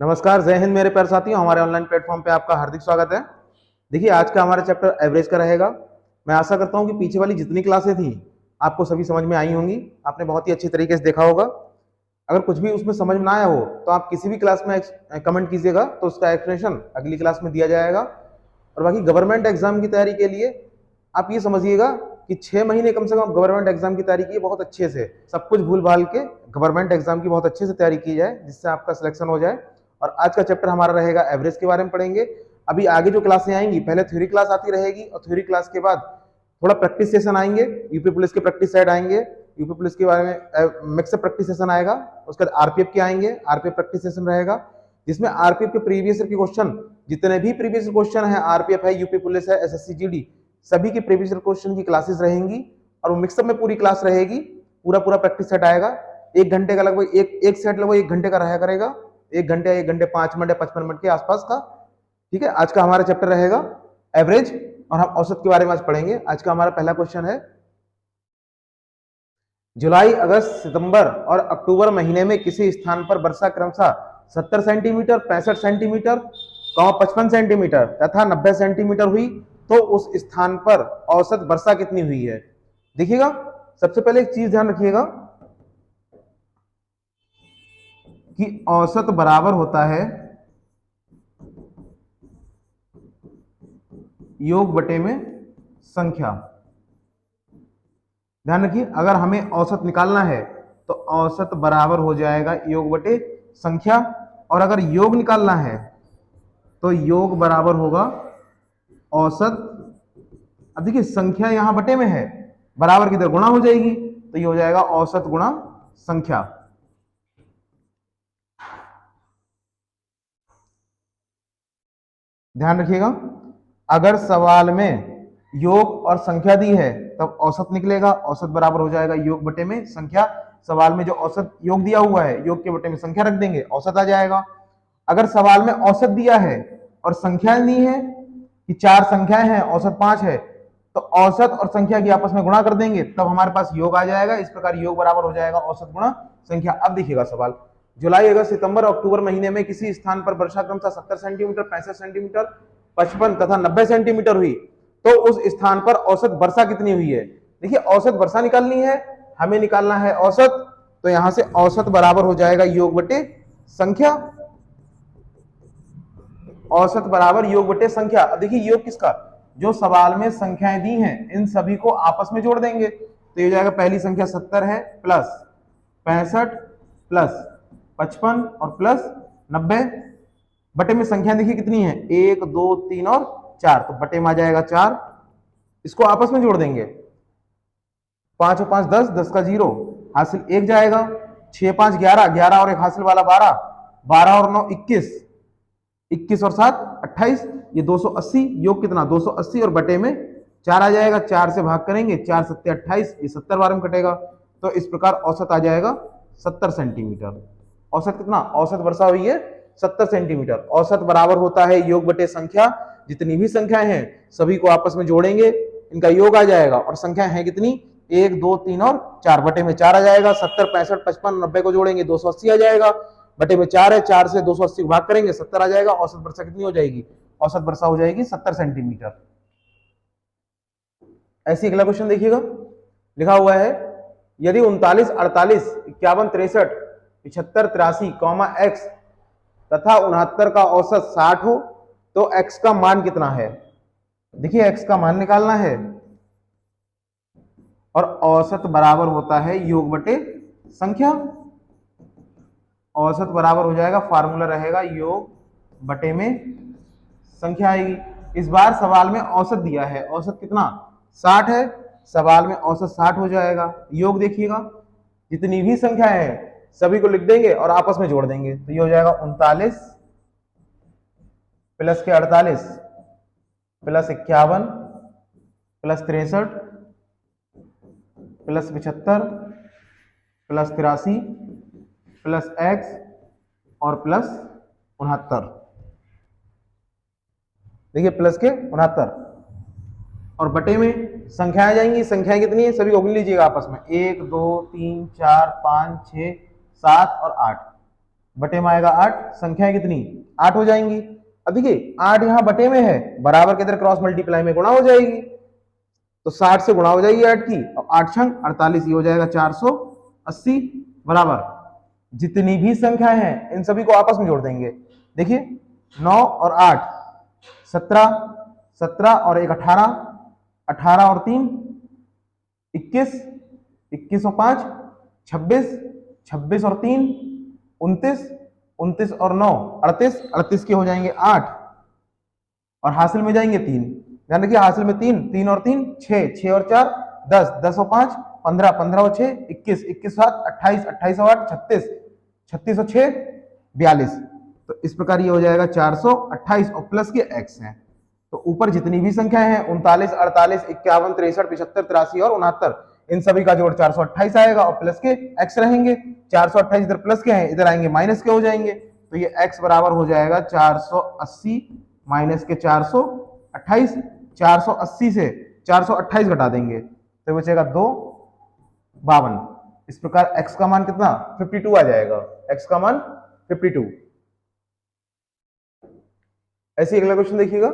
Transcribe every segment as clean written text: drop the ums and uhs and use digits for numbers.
नमस्कार, जय हिंद मेरे प्यारे साथियों। हमारे ऑनलाइन प्लेटफॉर्म पे आपका हार्दिक स्वागत है। देखिए, आज का हमारा चैप्टर एवरेज का रहेगा। मैं आशा करता हूं कि पीछे वाली जितनी क्लासें थी आपको सभी समझ में आई होंगी। आपने बहुत ही अच्छी तरीके से देखा होगा। अगर कुछ भी उसमें समझ में ना आया हो तो आप किसी भी क्लास में कमेंट कीजिएगा, तो उसका एक्सप्लेनेशन अगली क्लास में दिया जाएगा। और बाकी गवर्नमेंट एग्जाम की तैयारी के लिए आप ये समझिएगा कि 6 महीने कम से कम गवर्नमेंट एग्जाम की तैयारी की बहुत अच्छे से, सब कुछ भूल भाल के गवर्नमेंट एग्जाम की बहुत अच्छे से तैयारी की जाए, जिससे आपका सिलेक्शन हो जाए। और आज का चैप्टर हमारा रहेगा एवरेज के बारे में पढ़ेंगे। अभी आगे जो क्लासें आएंगी, पहले थ्योरी क्लास आती रहेगी और थ्योरी क्लास के बाद थोड़ा प्रैक्टिस सेशन आएंगे। यूपी पुलिस के प्रैक्टिस साइड आएंगे, यूपी पुलिस के बारे में मिक्स प्रैक्टिस सेशन आएगा। उसके बाद आरपीएफ के आएंगे, आरपीएफ प्रैक्टिस सेशन रहेगा, जिसमें आरपीएफ के प्रीवियस के क्वेश्चन, जितने भी प्रीवियस क्वेश्चन है, आरपीएफ है, यूपी पुलिस है, एसएससी जीडी, सभी के प्रीवियस क्वेश्चन की क्लासेस रहेंगी। और वो मिक्सअप में पूरी क्लास रहेगी, पूरा प्रैक्टिस सेट आएगा। 1 घंटे का लगभग एक सेट लगभग 1 घंटे का रहा करेगा। 1 घंटे 5 मिनट या 55 मिनट के आसपास का। ठीक है, आज का हमारा चैप्टर रहेगा एवरेज और हम औसत के बारे में आज पढ़ेंगे। आज का हमारा पहला क्वेश्चन है, जुलाई, अगस्त, सितंबर और अक्टूबर महीने में किसी स्थान पर वर्षा क्रमशः 70 सेंटीमीटर, 65 सेंटीमीटर, 55 सेंटीमीटर तथा 90 सेंटीमीटर हुई, तो उस स्थान पर औसत वर्षा कितनी हुई है। देखिएगा, सबसे पहले एक चीज ध्यान रखिएगा कि औसत बराबर होता है योग बटे में संख्या। ध्यान रखिए, अगर हमें औसत निकालना है तो औसत बराबर हो जाएगा योग बटे संख्या, और अगर योग निकालना है तो योग बराबर होगा औसत। अब देखिए, संख्या यहां बटे में है, बराबर की तरह गुणा हो जाएगी, तो ये हो जाएगा औसत गुणा संख्या। ध्यान रखिएगा, अगर सवाल में योग और संख्या दी है तब औसत निकलेगा। औसत बराबर हो जाएगा योग बटे में संख्या। सवाल में जो औसत योग दिया हुआ है, योग के बटे में संख्या रख देंगे, औसत आ जाएगा। अगर सवाल में औसत दिया है और संख्याएं दी है कि 4 संख्याएं हैं, औसत 5 है, तो औसत और संख्या की आपस में गुणा कर देंगे, तब हमारे पास योग आ जाएगा। इस प्रकार योग बराबर हो जाएगा औसत गुणा संख्या। अब देखिएगा सवाल, जुलाई, अगस्त, सितंबर और अक्टूबर महीने में किसी स्थान पर वर्षा क्रमशः 70 सेंटीमीटर, 65 सेंटीमीटर, 55 तथा 90 सेंटीमीटर हुई, तो उस स्थान पर औसत वर्षा कितनी हुई है। देखिए, औसत वर्षा निकालनी है, हमें निकालना है औसत, तो यहां से औसत बराबर हो जाएगा योग बटे संख्या। औसत बराबर योग बटे संख्या। अब देखिए, योग किसका, जो सवाल में संख्याएं दी हैं इन सभी को आपस में जोड़ देंगे, तो ये हो जाएगा, पहली संख्या 70 है, प्लस 65 प्लस 55 और प्लस 90, बटे में संख्या देखिए कितनी है, 1 2 3 और 4, तो बटे में आ जाएगा 4। इसको आपस में जोड़ देंगे, 5 और 5 10, 10 का 0, हासिल 1 जाएगा, 6 5 11, 11 और एक हासिल वाला 12, 12 और 9 21, 21 और 7 28, ये 280, योग कितना 280 और बटे में 4 आ जाएगा। 4 से भाग करेंगे, 4 7 28, ये 70 बार में कटेगा, तो इस प्रकार औसत आ जाएगा 70 सेंटीमीटर। औसत कितना, औसत वर्षा हुई है 70 सेंटीमीटर। औसत बराबर होता है योग बटे संख्या। जितनी भी संख्याएं हैं सभी को आपस में जोड़ेंगे, इनका योग आ जाएगा, और संख्या है कितनी, 1 2 3 और 4, बटे में 4 आ जाएगा। 70 65 55 90 को जोड़ेंगे, 280 आ जाएगा, बटे में 4 है, 4 से 280 भाग करेंगे, 70 आ जाएगा। औसत वर्षा कितनी हो जाएगी, औसत वर्षा हो जाएगी 70 सेंटीमीटर। ऐसे अगला क्वेश्चन देखिएगा, लिखा हुआ है, यदि 39 48 51 63 75 83, एक्स तथा 69 का औसत 60 हो, तो x का मान कितना है। देखिए, x का मान निकालना है, और औसत बराबर होता है योग बटे संख्या। औसत बराबर हो जाएगा, फार्मूला रहेगा योग बटे में संख्या आएगी। इस बार सवाल में औसत दिया है, औसत कितना 60 है, सवाल में औसत 60 हो जाएगा। योग देखिएगा, जितनी भी संख्या है सभी को लिख देंगे और आपस में जोड़ देंगे, तो ये हो जाएगा 39 प्लस के 48 plus 51 plus 63 plus 75 plus 83 plus x और प्लस 69। देखिए, प्लस के 69 और बटे में संख्याएं जाएंगी। संख्याएं कितनी है, सभी को गिन लीजिएगा आपस में, 1 2 3 4 5 6 7 और 8। बटे में आएगा 8, संख्याएं कितनी 8 हो जाएंगी। अब देखिए 8 यहाँ बटे में है, बराबर के इधर क्रॉस मल्टीप्लाई में गुणा हो जाएगी, तो 60 से गुणा हो जाएगी 8 की, और 8 छंग 48, ये हो जाएगा 480 बराबर जितनी भी संख्याएं हैं इन सभी को आपस में जोड़ देंगे। देखिए 9 और 8 17, 17 और 1 18, 18 और 3 21, 21 और 5 26, 26 और 3 29, 29 और 9 38, 38 के हो जाएंगे 8 और हासिल में जाएंगे 3। ध्यान रखिए हासिल में 3, 3 और 3 6, 6 और 4 10, 10 और 5 15, 15 और 6 21, 21 7 28, 28 और 8 36, 36 और 6 42। तो इस प्रकार ये हो जाएगा 428 और प्लस के x हैं। तो ऊपर जितनी भी संख्याएं हैं 39, 48, 51, 63, 75, 83 और 69, इन सभी का जोड़ 428 आएगा और प्लस के x रहेंगे। 428 इधर प्लस के हैं, इधर आएंगे माइनस के हो जाएंगे, तो ये x बराबर हो जाएगा 480 माइनस के 428। 480 से 428 घटा देंगे तो बचेगा 252। इस प्रकार x का मान कितना 52 आ जाएगा, x का मान 52। ऐसे अगला क्वेश्चन देखिएगा,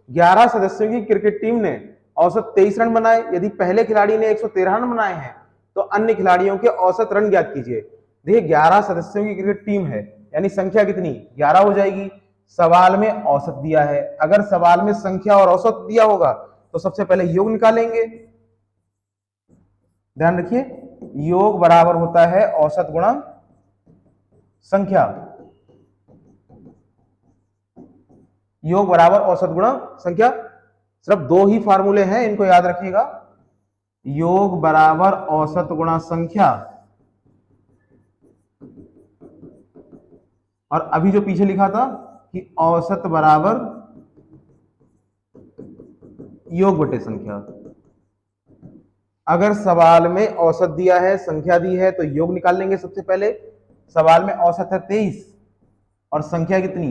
11 सदस्यों की क्रिकेट टीम ने औसत 23 रन बनाए। यदि पहले खिलाड़ी ने 113 रन बनाए हैं तो अन्य खिलाड़ियों के औसत रन ज्ञात कीजिए। देखिए 11 सदस्यों की क्रिकेट टीम है, यानी संख्या कितनी 11 हो जाएगी। सवाल में औसत दिया है, अगर सवाल में संख्या और औसत दिया होगा तो सबसे पहले योग निकालेंगे। ध्यान रखिए योग बराबर होता है औसत गुणा संख्या, योग बराबर औसत गुणा संख्या। सिर्फ दो ही फार्मूले हैं, इनको याद रखिएगा, योग बराबर औसत गुणा संख्या, और अभी जो पीछे लिखा था कि औसत बराबर योग बटे संख्या। अगर सवाल में औसत दिया है, संख्या दी है, तो योग निकाल लेंगे सबसे पहले। सवाल में औसत है 23 और संख्या कितनी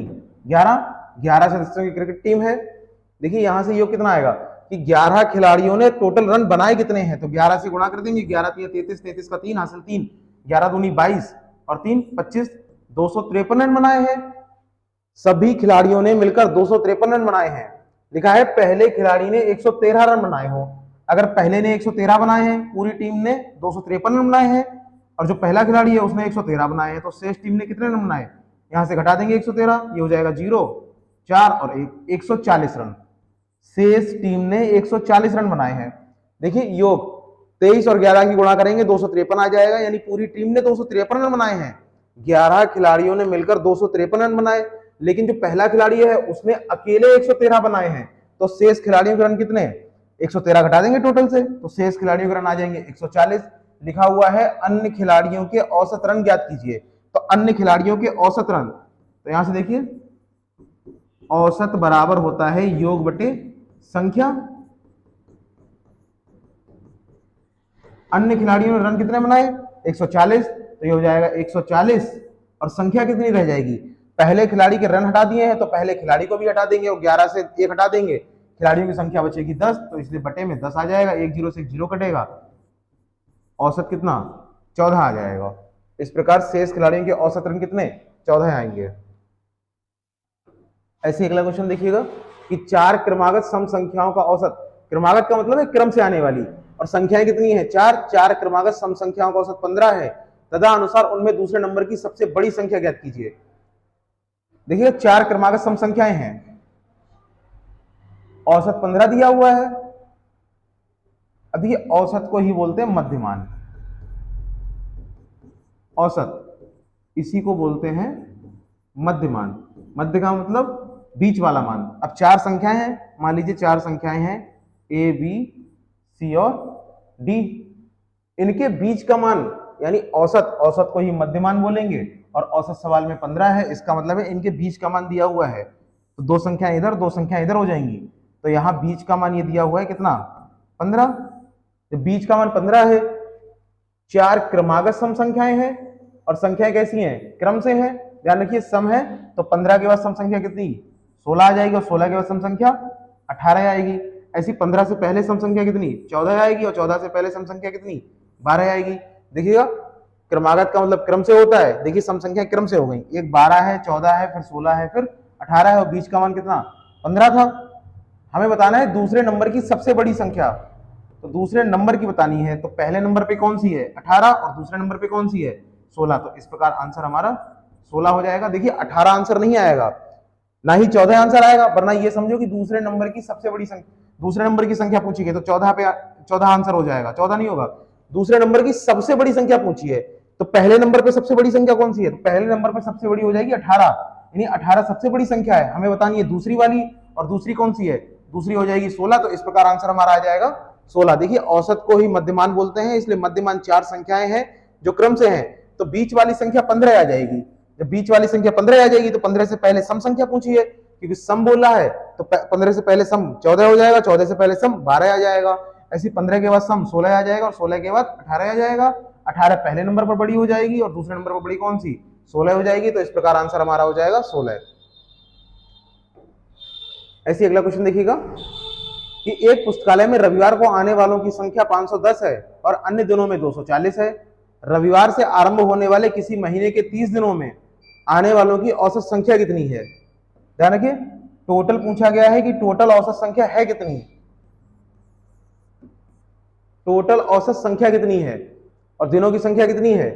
11, 11 सदस्यों की क्रिकेट टीम है। देखिए यहां से योग कितना आएगा कि 11 खिलाड़ियों ने टोटल रन बनाए कितने हैं, तो 11 से गुणा कर देंगे, 11 3 33, 33 का 3 हासिल 3, 11 दूनी 22 और 3 25, 253 रन बनाए हैं। सभी खिलाड़ियों ने मिलकर 253 रन बनाए हैं। लिखा है पहले खिलाड़ी ने 113 रन बनाए हो। अगर पहले ने 113 बनाए हैं, पूरी टीम ने 253 रन बनाए हैं, और जो पहला खिलाड़ी है उसने 113 बनाए हैं, तो शेष टीम ने कितने रन बनाए, यहां से घटा देंगे 113, ये हो जाएगा 0, 4 और 1, 140 रन। शेष टीम ने 140 रन बनाए हैं। देखिए योग 23 और 11 की गुणा करेंगे 253 आ जाएगा, यानी पूरी टीम ने 253 रन बनाए हैं। 11 खिलाड़ियों ने मिलकर 253 रन बनाए, लेकिन जो पहला खिलाड़ी है उसने अकेले 113 बनाए हैं, तो शेष खिलाड़ियों के रन कितने 113 घटा देंगे टोटल से, तो शेष खिलाड़ियों के रन आ जाएंगे 140। लिखा हुआ है अन्य खिलाड़ियों के औसत रन ज्ञात कीजिए, तो अन्य खिलाड़ियों के औसत रन, तो यहां से देखिए औसत बराबर होता है योग बटे संख्या। अन्य खिलाड़ियों ने रन कितने बनाए 140, तो ये हो जाएगा 140 और संख्या कितनी रह जाएगी, पहले खिलाड़ी के रन हटा दिए हैं तो पहले खिलाड़ी को भी हटा देंगे और 11 से 1 हटा देंगे, खिलाड़ियों की संख्या बचेगी 10, तो इसलिए बटे में 10 आ जाएगा, 1 0 से 0 कटेगा, औसत कितना 14 आ जाएगा। इस प्रकार शेष खिलाड़ियों के औसत रन कितने 14 आएंगे। ऐसे अगला क्वेश्चन देखिएगा कि 4 क्रमागत सम संख्याओं का औसत, क्रमागत का मतलब है क्रम से आने वाली, और संख्याएं कितनी है 4 क्रमागत सम संख्याओं का औसत 15 है, तथा अनुसार उनमें दूसरे नंबर की सबसे बड़ी संख्या ज्ञात कीजिए। देखिए 4 क्रमागत सम संख्याएं हैं, औसत 15 दिया हुआ है। अब ये औसत को ही बोलते हैं मध्यमान, औसत इसी को बोलते हैं मध्यमान। मध्य का मतलब बीच वाला मान। अब 4 संख्याएं हैं, मान लीजिए 4 संख्याएं हैं A B C और D, इनके बीच का मान यानी औसत, औसत को ही मध्यमान बोलेंगे, और औसत सवाल में 15 है, इसका मतलब है इनके बीच का मान दिया हुआ है, तो 2 संख्याएं इधर 2 संख्याएं इधर हो जाएंगी, तो यहां बीच का मान ये दिया हुआ है कितना 15, तो बीच का मान 15 है। 4 क्रमागत सम संख्याएं हैं और संख्याएं कैसी हैं क्रम से हैं, ध्यान रखिए सम है तो 15 के बाद सम संख्या कितनी 16 आ जाएगी, और 16 के बाद सम संख्या 18 आएगी। ऐसी 15 से पहले सम संख्या कितनी 14 आएगी, और 14 से पहले सम संख्या कितनी 12 आएगी। देखिएगा क्रमागत का मतलब क्रम से होता है। देखिए सम संख्या क्रम से हो गई, एक 12 है, 14 है, फिर 16 है, फिर 18 है और बीच का मान कितना 15 था। हमें बताना है दूसरे नंबर की सबसे बड़ी संख्या, तो दूसरे नंबर की बतानी है। तो पहले नंबर पे कौन सी है 18 और दूसरे नंबर पे कौन सी है 16। तो इस प्रकार आंसर हमारा 16 हो जाएगा। देखिए 18 आंसर नहीं आएगा, ना ही 14 आंसर आएगा, वरना ये समझो कि दूसरे नंबर की सबसे बड़ी संख्या, दूसरे नंबर की संख्या पूछी गई तो 14 पे 14 आंसर हो जाएगा, 14 नहीं होगा। दूसरे नंबर की सबसे बड़ी संख्या पूछी है, तो पहले नंबर पे सबसे बड़ी संख्या कौन सी है, तो पहले नंबर पे सबसे बड़ी हो जाएगी 18, यानी 18 सबसे बड़ी संख्या है। हमें बतानी है दूसरी वाली, और दूसरी कौन सी है, दूसरी हो जाएगी 16। तो इस प्रकार आंसर हमारा आ जाएगा 16। देखिए औसत को ही मध्यमान बोलते हैं, इसलिए मध्यमान 4 संख्याएं हैं जो क्रम से हैं, तो बीच वाली संख्या 15 आ जाएगी। जब बीच वाली संख्या 15 आ जाएगी तो 15 से पहले सम संख्या पूछी है, क्योंकि सम बोला है तो 15 से पहले सम 14 हो जाएगा, 14 से पहले सम 12 आ जाएगा, ऐसी 15 के बाद सम 16 आ जाएगा और 16 के बाद 18 आ जाएगा। 18 पहले नंबर पर बड़ी हो जाएगी और दूसरे नंबर पर बड़ी कौन सी 16 हो जाएगी। तो इस प्रकार आंसर हमारा हो जाएगा 16। ऐसी अगला क्वेश्चन देखिएगा कि एक पुस्तकालय में रविवार को आने वालों की संख्या 510 है और अन्य दिनों में 240 है। रविवार से आरंभ होने वाले किसी महीने के 30 दिनों में आने वालों की औसत संख्या कितनी है। ध्यान रखिए टोटल पूछा गया है कि टोटल औसत संख्या है कितनी, टोटल औसत संख्या कितनी है और दिनों की संख्या कितनी है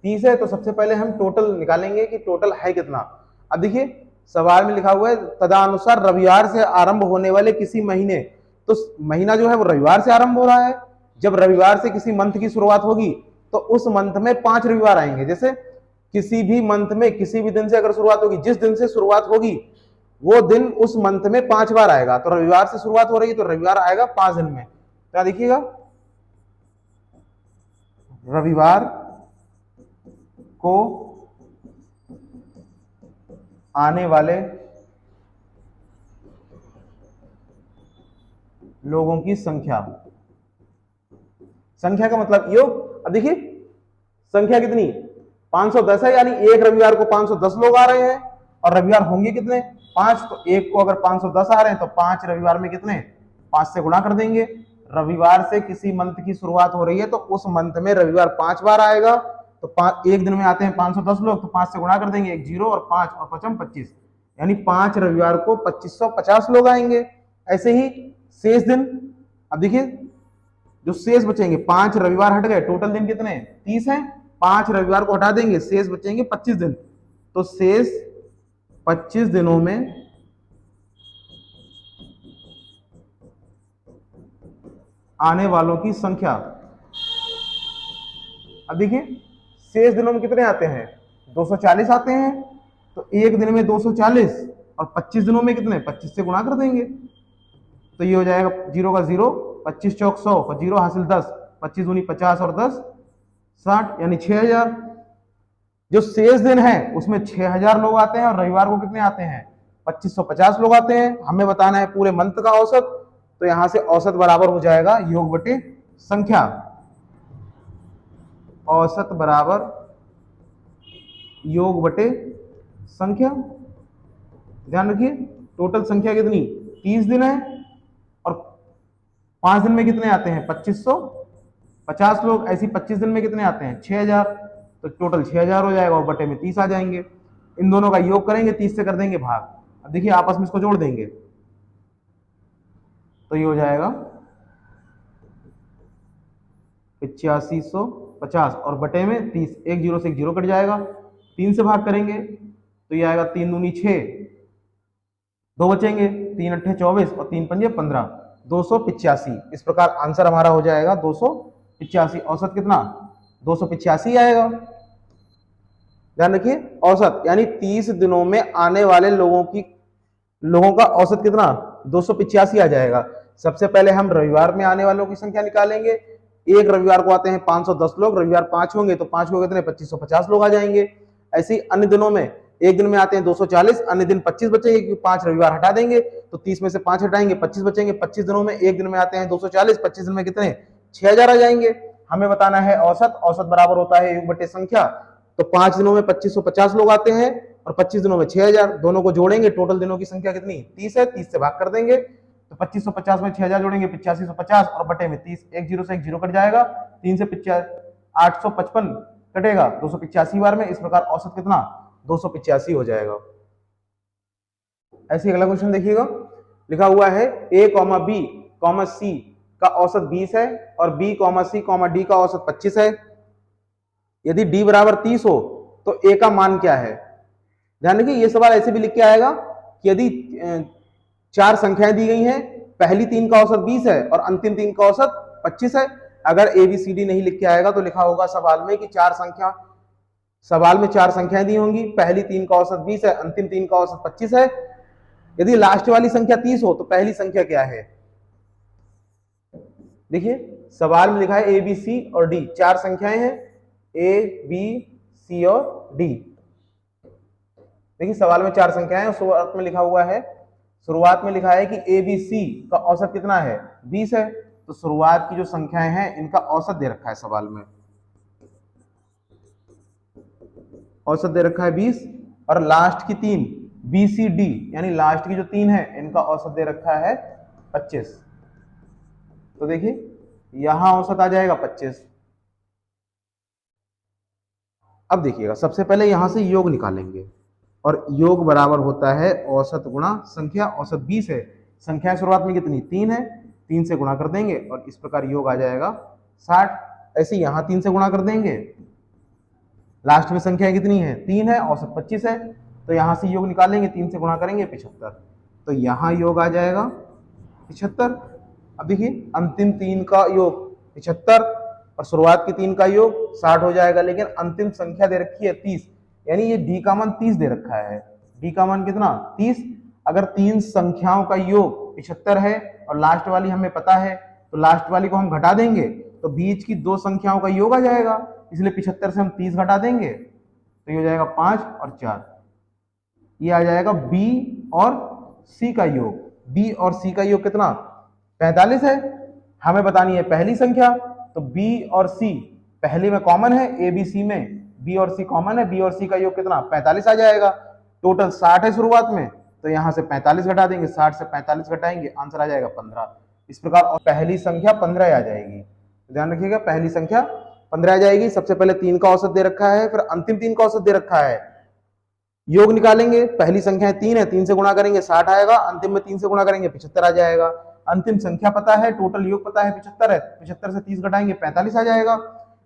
30 है। तो सबसे पहले हम टोटल निकालेंगे कि टोटल है कितना। अब देखिए सवाल में लिखा हुआ है तदनुसार रविवार से आरंभ होने वाले किसी महीने, तो महीना जो है वो रविवार से आरंभ हो रहा है। जब रविवार से किसी मंथ की शुरुआत होगी तो उस मंथ में 5 रविवार आएंगे। जैसे किसी भी मंथ में किसी भी दिन से अगर शुरुआत होगी, जिस दिन से शुरुआत होगी वो दिन उस मंथ में 5 बार आएगा। तो रविवार से शुरुआत हो रही है तो रविवार आएगा 5 दिन में। क्या देखिएगा रविवार को आने वाले लोगों की संख्या, संख्या का मतलब योग। अब देखिए संख्या कितनी 510 है, यानी एक रविवार को 510 लोग आ रहे हैं और रविवार होंगे कितने 5। तो एक को अगर 510 आ रहे हैं तो 5 रविवार में कितने 5 से गुणा कर देंगे। रविवार से किसी मंथ की शुरुआत हो रही है तो उस मंथ में रविवार 5 बार आएगा। तो 5 एक दिन में आते हैं 510 लोग, तो 5 से गुणा कर देंगे, एक 0 और 5 और 5 25, यानी 5 रविवार को 2550 लोग आएंगे। ऐसे ही शेष दिन, अब देखिए जो शेष बचेंगे 5 रविवार हट गए, टोटल दिन कितने 30 हैं, 5 रविवार को हटा देंगे, शेष बचेंगे 25 दिन। तो शेष 25 दिनों में आने वालों की संख्या। अब देखिए शेष दिनों में कितने आते हैं 240 आते हैं। तो एक दिन में 240 और 25 दिनों में कितने 25 से गुणा कर देंगे। तो ये हो जाएगा 0 का 0, 25 चौक 100, 0 हासिल 10, 25 दूनी 50 और 10 60, यानी 6000। जो शेष दिन है उसमें 6000 लोग आते हैं और रविवार को कितने आते हैं 2550 लोग आते हैं। हमें बताना है पूरे मंथ का औसत, तो यहां से औसत बराबर हो जाएगा योग बटे संख्या। औसत बराबर योग बटे संख्या। ध्यान रखिए टोटल संख्या कितनी 30 दिन है और 5 दिन में कितने आते हैं 2550 लोग। ऐसी 25 दिन में कितने आते हैं 6000, तो टोटल 6000 हो जाएगा और बटे में 30 आ जाएंगे। इन दोनों का योग करेंगे 30 से कर देंगे भाग। अब देखिए आपस में इसको जोड़ देंगे तो ये हो जाएगा 8550 और बटे में 30, एक 0 से एक 0 कट जाएगा, 3 से भाग करेंगे तो ये आएगा 3 दूनी 6, 2 बचेंगे, 3 अट्ठे 24 और 3 पंजे 15, 285। इस प्रकार आंसर हमारा हो जाएगा 285। औसत कितना 285 आएगा। ध्यान रखिए औसत यानी 30 दिनों में आने वाले लोगों का औसत कितना 285 आ जाएगा। सबसे पहले हम रविवार में आने वालों की संख्या निकालेंगे। एक रविवार को आते हैं 510 लोग, रविवार 5 होंगे तो 5 को कितने 2550 लोग आ जाएंगे। ऐसे ही अन्य दिनों में एक दिन में आते हैं 240, अन्य दिन 25 बचेंगे क्योंकि 5 रविवार हटा देंगे तो 30 में से 5 हटाएंगे 25 बचेंगे। 25 दिनों में एक दिन में आते हैं 240, 25 दिन में कितने 6000 आ जाएंगे। हमें बताना है औसत, औसत बराबर होता है योग बटे संख्या। तो 5 दिनों में 2550 लोग आते हैं और 25 दिनों में 6000, दोनों को जोड़ेंगे टोटल दिनों की संख्या कितनी 30 है, 30 से भाग कर देंगे तो 2550 में 6000 जोड़ेंगे 8550 और बटे में 30, एक 0 से एक 0 कट जाएगा, 3 से 855 कटेगा 285 बार में, इस प्रकार औसत कितना 285 हो जाएगा। ऐसे अगला क्वेश्चन देखिएगा, लिखा हुआ है a, b, c का औसत 20 है और b, c, d का औसत 25 है। यदि d बराबर 30 हो तो a का मान क्या है। ध्यान रखिए ये सवाल ऐसे भी लिख के आएगा कि यदि 4 संख्याएं दी गई हैं, पहली 3 का औसत 20 है और अंतिम 3 का औसत 25 है। अगर ए बी सी डी नहीं लिख के आएगा तो लिखा होगा सवाल में कि 4 संख्याएं दी होंगी, पहली 3 का औसत 20 है, अंतिम 3 का औसत 25 है। यदि लास्ट वाली संख्या 30 हो तो पहली संख्या क्या है। देखिए सवाल में लिखा है ए बी सी और डी, 4 संख्याएं हैं ए बी सी और डी। देखिए सवाल में 4 संख्याएं हैं, शुरुआत में लिखा हुआ है, शुरुआत में लिखा है कि ए बी सी का औसत कितना है 20 है। तो शुरुआत की जो संख्याएं हैं इनका औसत दे रखा है सवाल में, औसत दे रखा है 20, और लास्ट की 3 बी सी डी यानी लास्ट की जो 3 है इनका औसत दे रखा है 25। तो देखिए यहां औसत आ जाएगा 25। अब देखिएगा सबसे पहले यहां से योग निकालेंगे और योग बराबर होता है औसत गुणा संख्या। औसत 20 है, संख्या शुरुआत में कितनी 3 है, 3 से गुणा कर देंगे और इस प्रकार योग आ जाएगा 60। ऐसे यहां 3 से गुणा कर देंगे, लास्ट में संख्या कितनी है 3 है, औसत 25 है, तो यहां से योग निकालेंगे, 3 से गुणा करेंगे 75, तो यहां योग आ जाएगा 75। अब देखिए अंतिम 3 का योग 75 और शुरुआत की 3 का योग 60 हो जाएगा, लेकिन अंतिम संख्या दे रखी है 30, यानी ये डी का मान 30 दे रखा है। डी का मान कितना 30। अगर 3 संख्याओं का योग 75 है और लास्ट वाली हमें पता है तो लास्ट वाली को हम घटा देंगे तो बीच की 2 संख्याओं का योग आ जाएगा, इसलिए 75 से हम 30 घटा देंगे तो ये हो जाएगा 5 और 4, ये आ जाएगा बी और सी का योग। बी और सी का योग कितना 45 है, हमें बतानी है पहली संख्या, तो बी और सी पहले में कॉमन है, ए बी सी में बी और सी कॉमन है, बी और सी का योग कितना 45 आ जाएगा। टोटल 60 है शुरुआत में, तो यहां से 45 घटा देंगे, 60 से 45 घटाएंगे, आंसर आ जाएगा 15। इस प्रकार और पहली संख्या 15 आ जाएगी। ध्यान रखिएगा पहली संख्या 15 आ जाएगी। सबसे पहले 3 का औसत दे रखा है, फिर अंतिम 3 का औसत दे रखा है, योग निकालेंगे, पहली संख्या 3 है, 3 से गुणा करेंगे 60 आएगा, अंतिम में 3 से गुणा करेंगे 75 आ जाएगा। अंतिम संख्या पता है, टोटल योग पता है 75 है, 75 से 30 घटाएंगे 45 आ जाएगा।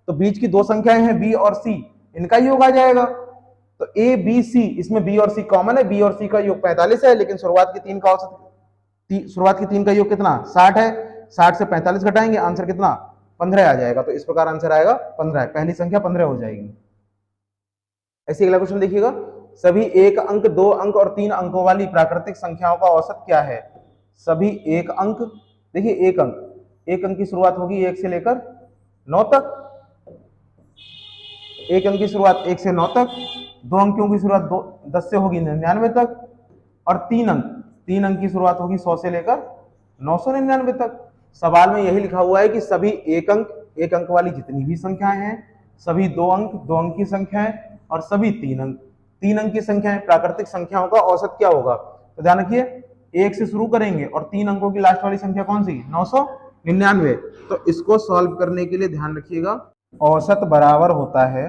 तो बीच की 2 संख्याएं हैं बी और सी, इनका योग आ जाएगा। तो ए बी सी, इसमें बी और सी कॉमन है, बी और सी का योग 45 है, लेकिन शुरुआत की 3 का औसत, शुरुआत की 3 का योग कितना 60 है, 60 से 45 घटाएंगे, आंसर कितना 15 आ जाएगा। तो इस प्रकार आंसर आएगा 15 है, पहली संख्या 15 हो जाएगी। ऐसे अगला क्वेश्चन देखिएगा, सभी 1 अंक 2 अंक और 3 अंकों वाली प्राकृतिक संख्याओं का औसत क्या है। सभी 1 अंक, देखिए 1 अंक की शुरुआत होगी 1 से लेकर 9 तक, 1 अंक की शुरुआत 1 से 9 तक, 2 अंकों की शुरुआत 10 से होगी 99 तक, और 3 अंक की शुरुआत होगी 100 से लेकर 999 तक। सवाल में यही लिखा हुआ है कि सभी 1 अंक वाली जितनी भी संख्याएं हैं, सभी 2 अंक की संख्याएं, और सभी 3 अंक की संख्याएं, प्राकृतिक संख्याओं का औसत क्या होगा। तो ध्यान रखिए 1 से शुरू करेंगे और 3 अंकों की लास्ट वाली संख्या कौन सी 999। तो इसको सॉल्व करने के लिए ध्यान रखिएगा औसत बराबर होता है,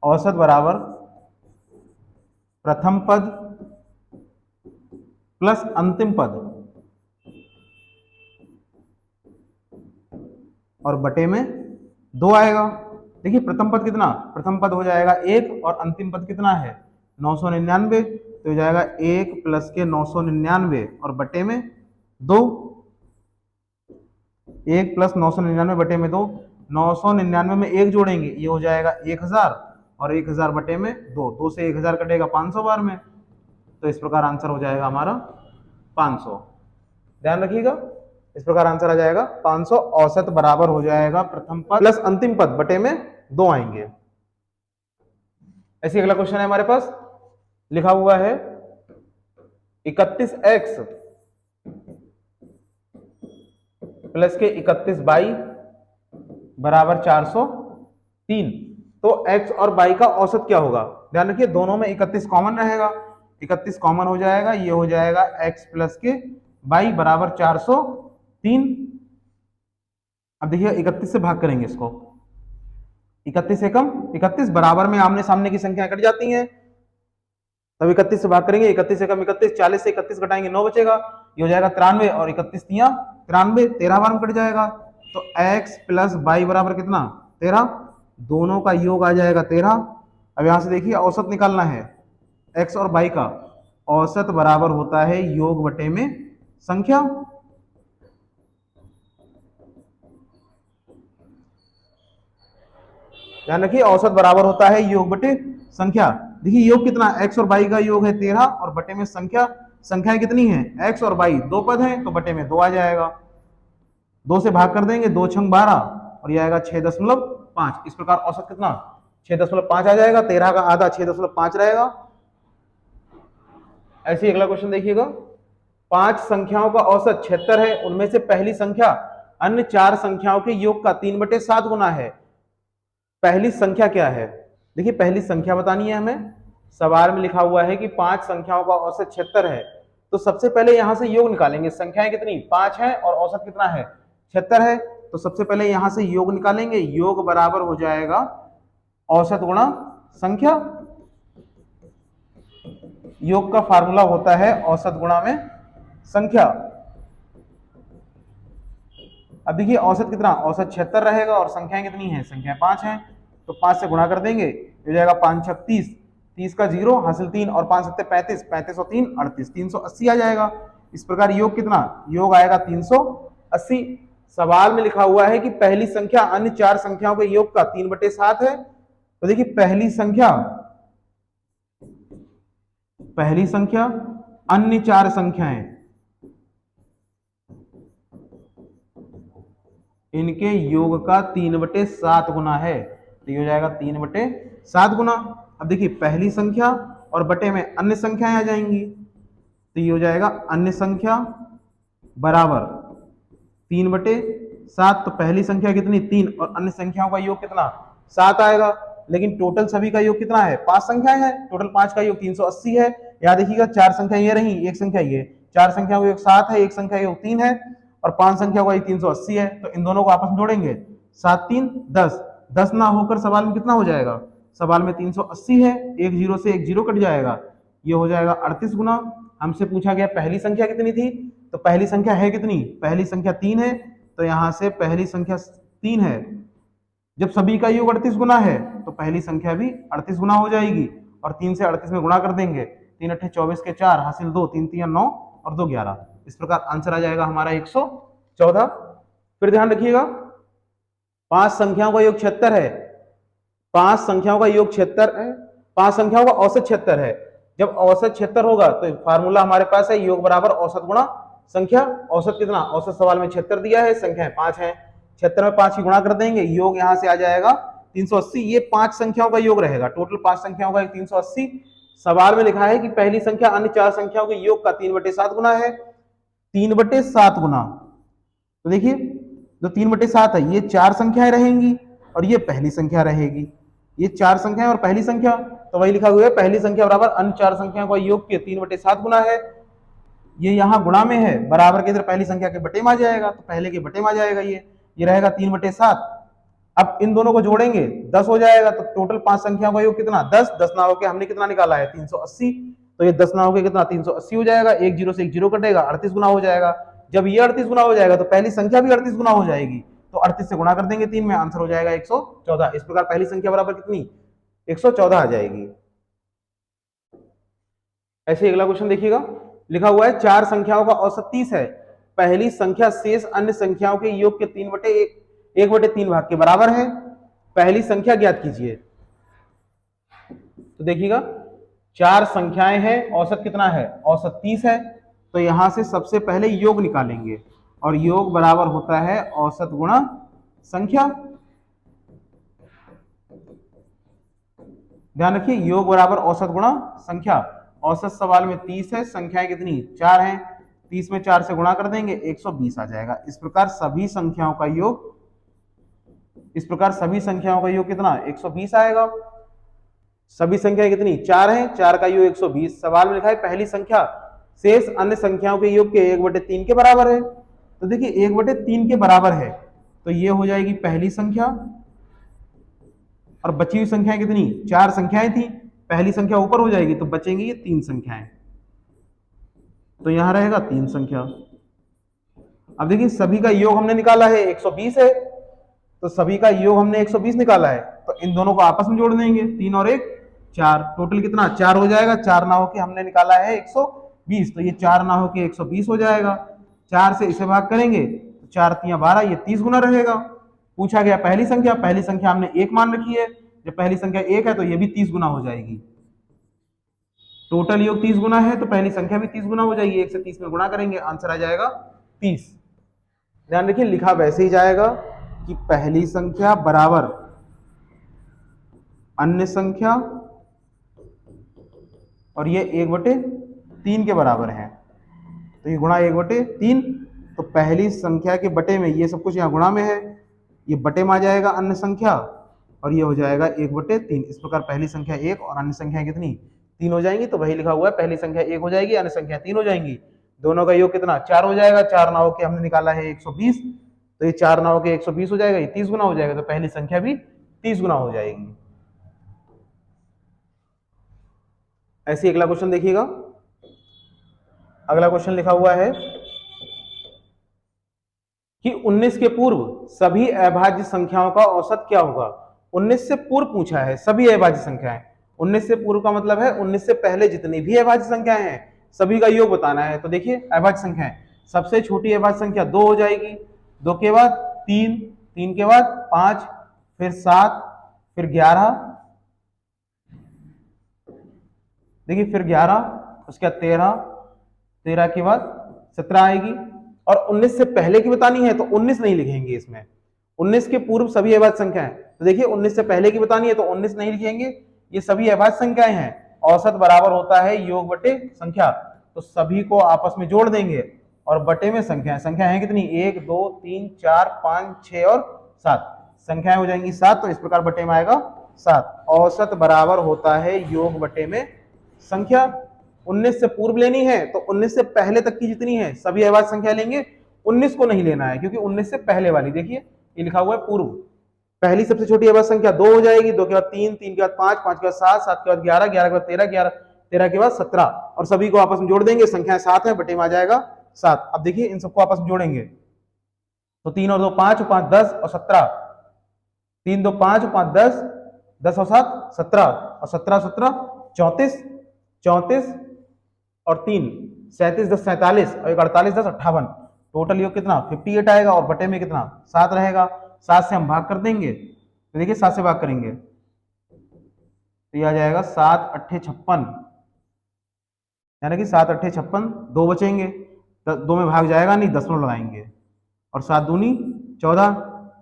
औसत बराबर प्रथम पद प्लस अंतिम पद और बटे में 2 आएगा। देखिए प्रथम पद कितना, प्रथम पद हो जाएगा 1 और अंतिम पद कितना है 999, तो हो जाएगा 1 प्लस के 999 और बटे में 2, 1 प्लस 999 बटे में 2, 999 में 1 जोड़ेंगे ये हो जाएगा 1000 और 1000 बटे में 2, 2 से 1000 कटेगा 500 बार में, तो इस प्रकार आंसर हो जाएगा हमारा 500। ध्यान रखिएगा इस प्रकार आंसर आ जाएगा 500। औसत बराबर हो जाएगा प्रथम पद प्लस अंतिम पद बटे में 2 आएंगे। ऐसे अगला क्वेश्चन है हमारे पास, लिखा हुआ है 31x प्लस के 31y बराबर 403। तो x और y का औसत क्या होगा। ध्यान रखिए दोनों में 31 कॉमन रहेगा, 31 कॉमन हो जाएगा, ये हो जाएगा x प्लस के y बराबर 403। अब देखिए 31 से भाग करेंगे इसको, 31 से कम 31, बराबर में आमने सामने की संख्या कट जाती हैं, तब 31 से भाग करेंगे, 31 से कम 31, 40 से 31 घटाएंगे 9 बचेगा, ये हो जाएगा 93 और 31 तियां 93, 13 बार में कट जाएगा। तो x प्लस वाई बराबर कितना 13, दोनों का योग आ जाएगा 13। अब यहां से देखिए औसत निकालना है, x और y का औसत बराबर होता है योग बटे में संख्या। ध्यान रखिए औसत बराबर होता है योग बटे संख्या। देखिए योग कितना, x और y का योग है 13 और बटे में संख्या, संख्याएं कितनी है x और y, दो पद हैं तो बटे में 2 आ जाएगा, 2 से भाग कर देंगे, 2 छंग 12 और ये आएगा 6.5। इस प्रकार औसत कितना 6.5 आ जाएगा, 13 का आधा 6.5 रहेगा। ऐसे अगला क्वेश्चन देखिएगा, 5 संख्याओं का औसत 76 है, उनमें से पहली संख्या अन्य 4 संख्याओं के योग का 3/7 गुना है, पहली संख्या क्या है। देखिए पहली संख्या बतानी है हमें, सवाल में लिखा हुआ है कि 5 संख्याओं का औसत 76 है, तो सबसे पहले यहां से योग निकालेंगे, संख्याएं कितनी 5 है और औसत कितना है 76 है, तो सबसे पहले यहां से योग निकालेंगे, योग बराबर हो जाएगा औसत गुणा संख्या। योग का फार्मूला होता है औसत गुणा में संख्या। अब देखिए औसत कितना, औसत 76 रहेगा और संख्याएं कितनी हैं, संख्या 5 हैं, तो 5 से गुणा कर देंगे, हो जाएगा 5 छक 30, 30 का 0 हासिल 3 और 5 सत्ते 35, 35 और 3 38, 380 आ जाएगा। इस प्रकार योग कितना, योग आएगा 380। सवाल में लिखा हुआ है कि पहली संख्या अन्य 4 संख्याओं के योग का 3/7 है, तो देखिए पहली संख्या अन्य 4 संख्याएं, इनके योग का 3/7 गुना है, तो ये हो जाएगा 3/7 गुना। अब देखिए पहली संख्या और बटे में अन्य संख्याएं आ जाएंगी, तो ये हो जाएगा अन्य संख्या बराबर 3/7। तो पहली संख्या कितनी 3 और अन्य संख्याओं का योग कितना 7 आएगा, लेकिन टोटल सभी का योग कितना है 5 संख्याएं हैं, टोटल 5 का योग 380 है। याद देखिएगा 4 संख्या ये रही, एक संख्या ये, 4 संख्याओं का योग 7 है, एक संख्या योग 3 है और 5 संख्या का योग 380 है, तो इन दोनों को आपस में जोड़ेंगे 7 3 10, 10 ना होकर सवाल में कितना हो जाएगा, सवाल में 380 है, एक जीरो से एक जीरो कट जाएगा, ये हो जाएगा 38 गुना। हमसे पूछा गया पहली संख्या कितनी थी, तो पहली संख्या है कितनी, पहली संख्या 3 है, तो यहां से पहली संख्या 3 है, जब सभी का योग 38 गुना है तो पहली संख्या भी 38 गुना हो जाएगी और 3 से 38 में गुणा कर देंगे, 3 8 24 के 4 हासिल 2, 3 3 9 और 2 11। इस प्रकार आंसर आ जाएगा हमारा 114। फिर ध्यान रखिएगा 5 संख्याओं का योग 76 है, 5 संख्याओं का योग 76 है, 5 संख्याओं का औसत 76 है, जब औसत 76 होगा तो फार्मूला हमारे पास है योग बराबर औसत गुणा संख्या। औसत कितना, औसत सवाल में 76 दिया है, संख्याएं 5 है, 76 में 5 की गुणा कर देंगे, योग यहां से आ जाएगा 380। ये 5 संख्याओं का योग रहेगा, टोटल 5 संख्याओं का 380। सवाल में लिखा है कि पहली संख्या अन्य 4 संख्याओं के योग का 3/7 गुना है, 3/7 गुना, तो देखिए जो 3/7 है ये 4 संख्याएं रहेंगी और ये पहली संख्या रहेगी, ये 4 संख्याएं और पहली संख्या, तो वही लिखा हुआ है पहली संख्या बराबर अन्य 4 संख्याओं का योग के 3/7 गुना है। ये यहाँ गुणा में है, बराबर के इधर पहली संख्या के बटे में आ जाएगा, तो पहले के बटे में आ जाएगा, ये रहेगा 3/7। अब इन दोनों को जोड़ेंगे 10 हो जाएगा, तो टोटल 5 संख्याओं का योग कितना 10, 10 ना होके हमने कितना निकाला है 380, तो ये 10 ना होके कितना 380 हो जाएगा, एक जीरो से एक जीरो कटेगा, 38 गुना हो जाएगा। जब ये 38 गुना हो जाएगा तो पहली संख्या भी 38 गुना हो जाएगी, तो 38 से गुणा कर देंगे 3 में, आंसर हो जाएगा 114। इस प्रकार पहली संख्या बराबर कितनी 114 आ जाएगी। ऐसे अगला क्वेश्चन देखिएगा, लिखा हुआ है 4 संख्याओं का औसत 30 है, पहली संख्या शेष अन्य संख्याओं के योग के 1/3 भाग के बराबर है, पहली संख्या ज्ञात कीजिए। तो देखिएगा 4 संख्याएं हैं, औसत कितना है, औसत 30 है, तो यहां से सबसे पहले योग निकालेंगे और योग बराबर होता है औसत गुणा संख्या। ध्यान रखिए योग बराबर औसत गुणा संख्या। औसत सवाल में 30 है, संख्याएं कितनी 4 हैं, 30 में 4 से गुणा कर देंगे 120 आ जाएगा। इस प्रकार सभी संख्याओं का योग कितना 120 आएगा। सभी संख्याएं कितनी 4 हैं, 4 का योग 120। सवाल में लिखा है पहली संख्या शेष अन्य संख्याओं के योग के 1/3 के बराबर है, तो देखिए 1/3 के बराबर है, तो ये हो जाएगी पहली संख्या और बची हुई संख्याएं कितनी, 4 संख्याएं थी, पहली संख्या ऊपर हो जाएगी तो बचेंगी ये 3 संख्याएं, तो यहां रहेगा 3 संख्या। अब देखिए सभी का योग हमने निकाला है 120 है, तो सभी का योग हमने 120 निकाला है, तो इन दोनों को आपस में जोड़ देंगे, 3 और 1 4, टोटल कितना 4 हो जाएगा। 4 ना होके हमने निकाला है 120, तो ये 4 ना होके 120 हो जाएगा। 4 से इसे भाग करेंगे तो 4 3 12, ये 30 गुना रहेगा। पूछा गया पहली संख्या हमने 1 मान रखी है, जब पहली संख्या 1 है तो ये भी 30 गुना हो जाएगी। टोटल योग 30 गुना है तो पहली संख्या भी 30 गुना हो जाएगी, 1 से 30 में गुणा करेंगे, आंसर आ जाएगा 30। ध्यान रखिए लिखा वैसे ही जाएगा कि पहली संख्या बराबर अन्य संख्या और ये 1/3 के बराबर है, तो ये गुणा 1/3, तो पहली संख्या के बटे में ये सब कुछ यहाँ गुणा में है, ये बटे में आ जाएगा अन्य संख्या और ये हो जाएगा 1/3। इस प्रकार पहली संख्या 1 और अन्य संख्या कितनी 3 हो जाएंगी, तो वही लिखा हुआ है पहली संख्या 1 हो जाएगी, अन्य संख्या 3 हो जाएंगी, दोनों का योग कितना 4 हो जाएगा। 4 ना होके हमने निकाला है 120, तो ये 4 ना होके 120 हो जाएगा, ये 30 गुना हो जाएगा, तो पहली संख्या भी 30 गुना हो जाएगी। ऐसे अगला क्वेश्चन देखिएगा। अगला क्वेश्चन लिखा हुआ है कि 19 के पूर्व सभी अभाज्य संख्याओं का औसत क्या होगा। 19 से पूर्व पूछा है, सभी अभाज्य संख्याएं। 19 से पूर्व का मतलब है 19 से पहले जितनी भी अभाज्य संख्याएं हैं सभी का योग बताना है। तो देखिए अभाज्य संख्याएं, सबसे छोटी अभाज्य संख्या 2 हो जाएगी, 2 के बाद 3, 3 के बाद 5, फिर 7, फिर 11, देखिए फिर 11, उसके बाद 13, 13 के बाद 17 आएगी। और 19 से पहले की बतानी है तो 19 नहीं लिखेंगे इसमें। 19 के पूर्व सभी अभाज्य संख्याएं, तो देखिए 19 से पहले की बतानी है तो 19 नहीं लिखेंगे, ये सभी अभाज्य संख्याएं हैं। औसत बराबर होता है योग बटे संख्या, तो सभी को आपस में जोड़ देंगे और बटे में संख्या है कितनी 1 2 3 4 5 6 और 7, संख्याएं हो जाएंगी 7, तो इस प्रकार बटे में आएगा 7। औसत बराबर होता है योग बटे में संख्या। 19 से पूर्व लेनी है तो 19 से पहले तक की जितनी है सभी अभाज्य संख्या लेंगे, 19 को नहीं लेना है क्योंकि 19 से पहले वाली, देखिए ये लिखा हुआ है पूर्व। पहली सबसे छोटी अभाज्य संख्या 2 हो जाएगी, 2 के बाद 3, 3 के बाद 5, 5 के बाद 7, 7 के बाद 11, 11 के बाद 13, 13 के बाद 17 और सभी को आपस में जोड़ देंगे, संख्या 7 है, बटे में आ जाएगा 7। अब देखिए इन सबको आपस में जोड़ेंगे तो 3 और 2 5, 5 10 और 17, 3 2 5 5 10, 10 और 7 17 और 17 17 34, 34 और 3 37, 10 47 और 1 48, 10 58, टोटल योग कितना 58 आएगा और बटे में कितना 7 रहेगा। 7 से हम भाग कर देंगे तो देखिए 7 से भाग करेंगे तो ये आ जाएगा 7 8 56, यानी कि 7 8 56, 2 बचेंगे, 2 में भाग जाएगा नहीं, 10 लगाएंगे और 7 दूनी 14,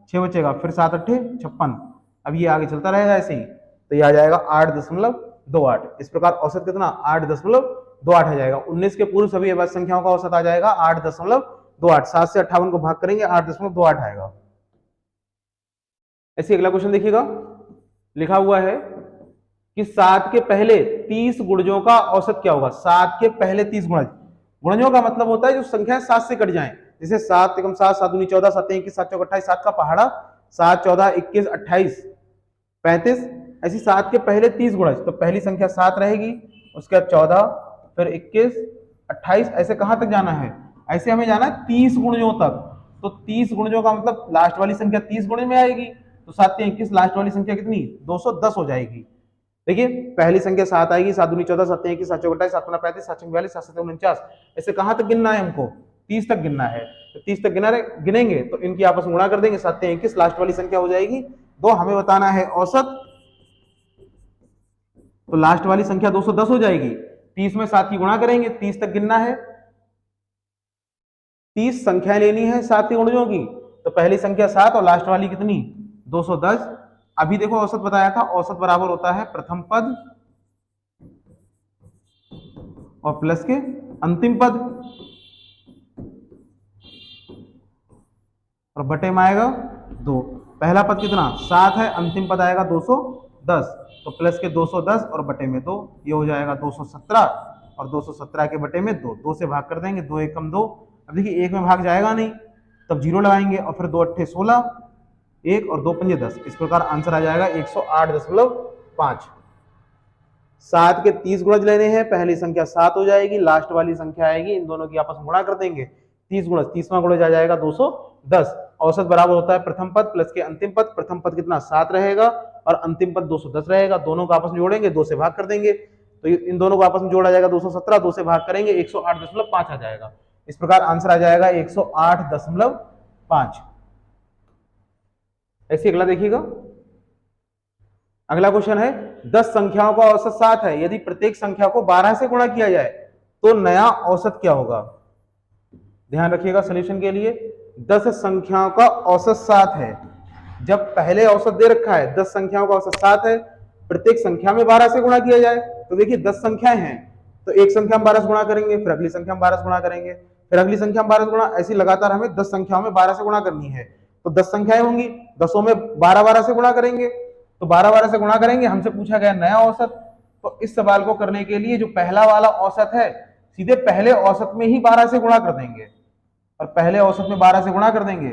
6 बचेगा, फिर 7 8 56, अब ये आगे चलता रहेगा ऐसे ही, तो ये आ जाएगा 8.28। इस प्रकार औसत कितना 8.28 आ जाएगा। 19 के पूर्व सभी अभाज्य संख्याओं का औसत आ जाएगा 8.28। 7 से 58 को भाग करेंगे 8.28 आएगा। ऐसे अगला क्वेश्चन देखिएगा, लिखा हुआ है कि 7 के पहले 30 गुणजों का औसत क्या होगा। 7 के पहले 30 गुणजों का मतलब होता है जो संख्याएं 7 से कट जाएं, जैसे 7 एकम 7, 7 दूनी 14, 7 21, 7 चौक 28, 7 का पहाड़ा, 7 14 21 28 35, ऐसी 7 के पहले 30 गुणज, तो पहली संख्या 7 रहेगी, उसके बाद 14, फिर 21 28, ऐसे कहां तक जाना है, ऐसे हमें जाना है 30 गुणजों तक। तो 30 गुणजों का मतलब लास्ट वाली संख्या 30 गुणे में आएगी, तो 7 21, लास्ट वाली संख्या कितनी 210 हो जाएगी। देखिए पहली संख्या 7 आएगी, 7 दूनी 14, 7 21, 7 चौक 28, 7 35, 7 42, 7 49, ऐसे कहां तक गिनना है हमको 30 तक गिनना है। तो 30 तक गिनेंगे तो इनकी आपस में गुणा कर देंगे, 7 21, लास्ट वाली संख्या हो जाएगी 2, हमें बताना है औसत, तो लास्ट वाली संख्या 210 हो जाएगी। 30 में 7 की गुणा करेंगे, 30 तक गिनना है, 30 संख्या लेनी है 7 के गुणजों की, तो पहली संख्या 7 और लास्ट वाली कितनी 210। अभी देखो औसत बताया था, औसत बराबर होता है प्रथम पद और प्लस के अंतिम पद और बटे में आएगा 2। पहला पद कितना 7 है, अंतिम पद आएगा 210, तो प्लस के 210 और बटे में 2, ये हो जाएगा 217 और 217 के बटे में 2, 2 से भाग कर देंगे, 2 एकम 2। अब देखिए 1 में भाग जाएगा नहीं, तब 0 लगाएंगे और फिर 2 अट्ठे 16, 1 और 2 पंजे 10। इस प्रकार आंसर आ जाएगा 108.5। 7 के 30 गुणज लेने हैं, पहली संख्या 7 हो जाएगी, लास्ट वाली संख्या आएगी, इन दोनों की आपस में गुणा कर देंगे, 30 गुणज, 30वां गुणज आ जाएगा 210। औसत बराबर होता है प्रथम पद प्लस के अंतिम पद। प्रथम पद कितना 7 रहेगा और अंतिम पद 210 रहेगा, दोनों को आपस में जोड़ेंगे, 2 से भाग कर देंगे, तो इन दोनों को आपस में जोड़ा जाएगा 217, 2 से भाग करेंगे 108.5 आ जाएगा। इस प्रकार आंसर आ जाएगा 108.5। ऐसे अगला देखिएगा। अगला क्वेश्चन है 10 संख्याओं का औसत 7 है, यदि प्रत्येक संख्या को 12 से गुणा किया जाए तो नया औसत क्या होगा। ध्यान रखिएगा सॉल्यूशन के लिए। 10 संख्याओं का औसत 7 है, जब पहले औसत दे रखा है 10 संख्याओं का औसत 7 है, प्रत्येक संख्या में 12 से गुणा किया जाए, तो देखिए 10 संख्याएं हैं तो एक संख्या में 12 से गुणा करेंगे, फिर अगली संख्या में 12 से गुणा करेंगे, फिर अगली संख्या में 12 से गुणा, ऐसी लगातार हमें 10 संख्याओं में 12 से गुणा करनी है। तो 10 संख्याएं होंगी, 10 में 12 से गुणा करेंगे, तो 12 से गुणा करेंगे। हमसे पूछा गया नया औसत, तो इस सवाल को करने के लिए जो पहला वाला औसत है सीधे पहले औसत में ही 12 से गुणा कर देंगे, और पहले औसत में 12 से गुणा कर देंगे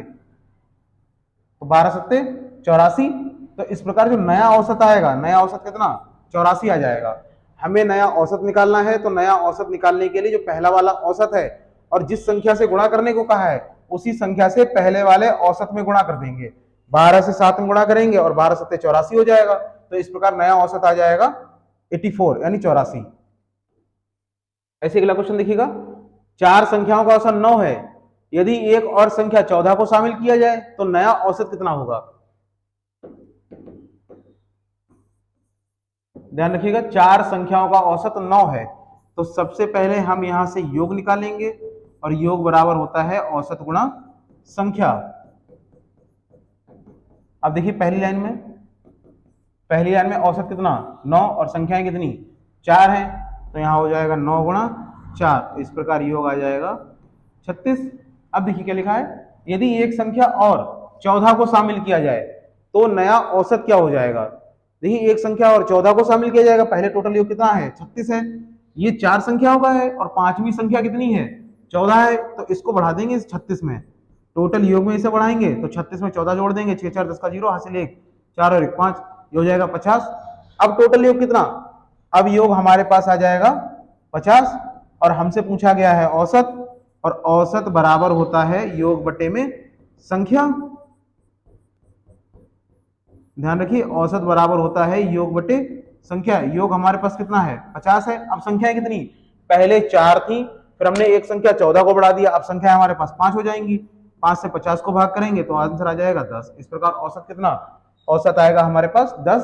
तो 12 सत्ते 84। तो इस प्रकार जो नया औसत आएगा, नया औसत कितना 84 आ जाएगा। हमें नया औसत निकालना है, तो नया औसत निकालने के लिए जो पहला वाला औसत है और जिस संख्या से गुणा करने को कहा है उसी संख्या से पहले वाले औसत में गुणा कर देंगे, 12 से 7 में गुणा करेंगे और 12 सत्ते 84 हो जाएगा। तो इस प्रकार नया औसत आ जाएगा 84 यानी 84। ऐसे अगला क्वेश्चन देखिएगा। 4 संख्याओं का औसत 9 है, यदि एक और संख्या 14 को शामिल किया जाए तो नया औसत कितना होगा। ध्यान रखिएगा 4 संख्याओं का औसत 9 है, तो सबसे पहले हम यहां से योग निकालेंगे और योग बराबर होता है औसत गुणा संख्या। अब देखिए पहली लाइन में औसत कितना 9 और संख्याएं कितनी 4 हैं, तो यहां हो जाएगा 9 गुणा 4, इस प्रकार योग आ जाएगा 36। अब देखिए क्या लिखा है, यदि एक संख्या और 14 को शामिल किया जाए तो नया औसत क्या हो जाएगा। देखिए एक संख्या और 14 को शामिल किया जाएगा, पहले टोटल योग कितना है 36 है, ये 4 संख्याओं का है और पांचवी संख्या कितनी है 14 है, तो इसको बढ़ा देंगे 36 में, टोटल योग में इसे बढ़ाएंगे तो 36 में 14 जोड़ देंगे, 6 4 10 का 0 हासिल 1, 4 और 1 5, ये हो जाएगा 50। अब टोटल योग कितना, अब योग हमारे पास आ जाएगा 50 और हमसे पूछा गया है औसत, और औसत बराबर होता है योग बटे में संख्या। ध्यान रखिए औसत बराबर होता है योग बटे संख्या। योग हमारे पास कितना है 50 है, अब संख्याएं कितनी, पहले 4 थी, फिर हमने एक संख्या 14 को बढ़ा दिया, अब संख्या हमारे पास 5 हो जाएंगी, 5 से 50 को भाग करेंगे तो आंसर आ जाएगा 10। इस प्रकार औसत कितना, औसत आएगा हमारे पास 10।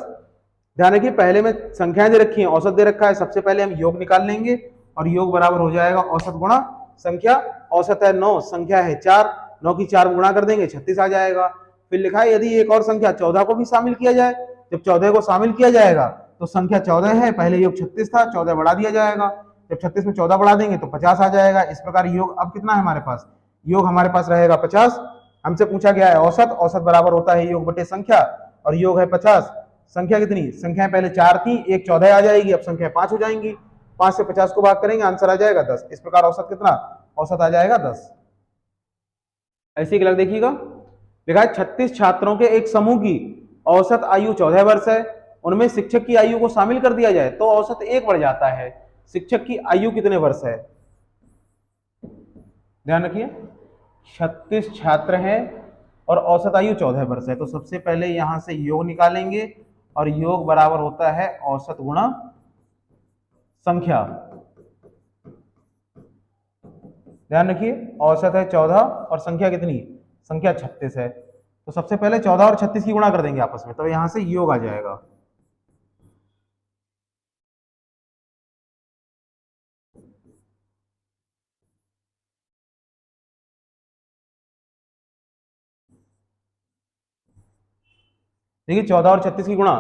ध्यान रखिए पहले में संख्याएं दे रखी है, औसत दे रखा है, सबसे पहले हम योग निकाल लेंगे और योग बराबर हो जाएगा औसत गुणा संख्या। औसत है 9, संख्या है 4, 9 की 4 गुणा कर देंगे 36 आ जाएगा। फिर लिखा है यदि एक और संख्या 14 को भी शामिल किया जाए, जब 14 को शामिल किया जाएगा तो संख्या 14 है, पहले योग 36 था, 14 बढ़ा दिया जाएगा, जब 36 में 14 बढ़ा देंगे तो 50 आ जाएगा। इस प्रकार योग अब कितना है हमारे पास, योग हमारे पास रहेगा 50। हमसे पूछा गया है औसत, औसत बराबर होता है योग बटे संख्या और योग है 50। संख्या कितनी, संख्या पहले 4 थी, एक 14 आ जाएगी, अब संख्या 5 हो जाएंगी, 5 से 50 को भाग करेंगे आंसर आ जाएगा 10। इस प्रकार औसत कितना, औसत आ जाएगा 10। ऐसे ही देखिएगा, लिखा है 36 छात्रों के एक समूह की औसत आयु 14 वर्ष है, उनमें शिक्षक की आयु को शामिल कर दिया जाए तो औसत 1 बढ़ जाता है। शिक्षक की आयु कितने वर्ष है, ध्यान रखिए 36 छात्र हैं और औसत आयु 14 वर्ष है, तो सबसे पहले यहां से योग निकालेंगे और योग बराबर होता है औसत गुणा संख्या। ध्यान रखिए औसत है 14 और संख्या कितनी, संख्या 36 है, तो सबसे पहले 14 और 36 की गुणा कर देंगे आपस में, तो यहां से योग आ जाएगा। देखिए 14 और 36 की गुणा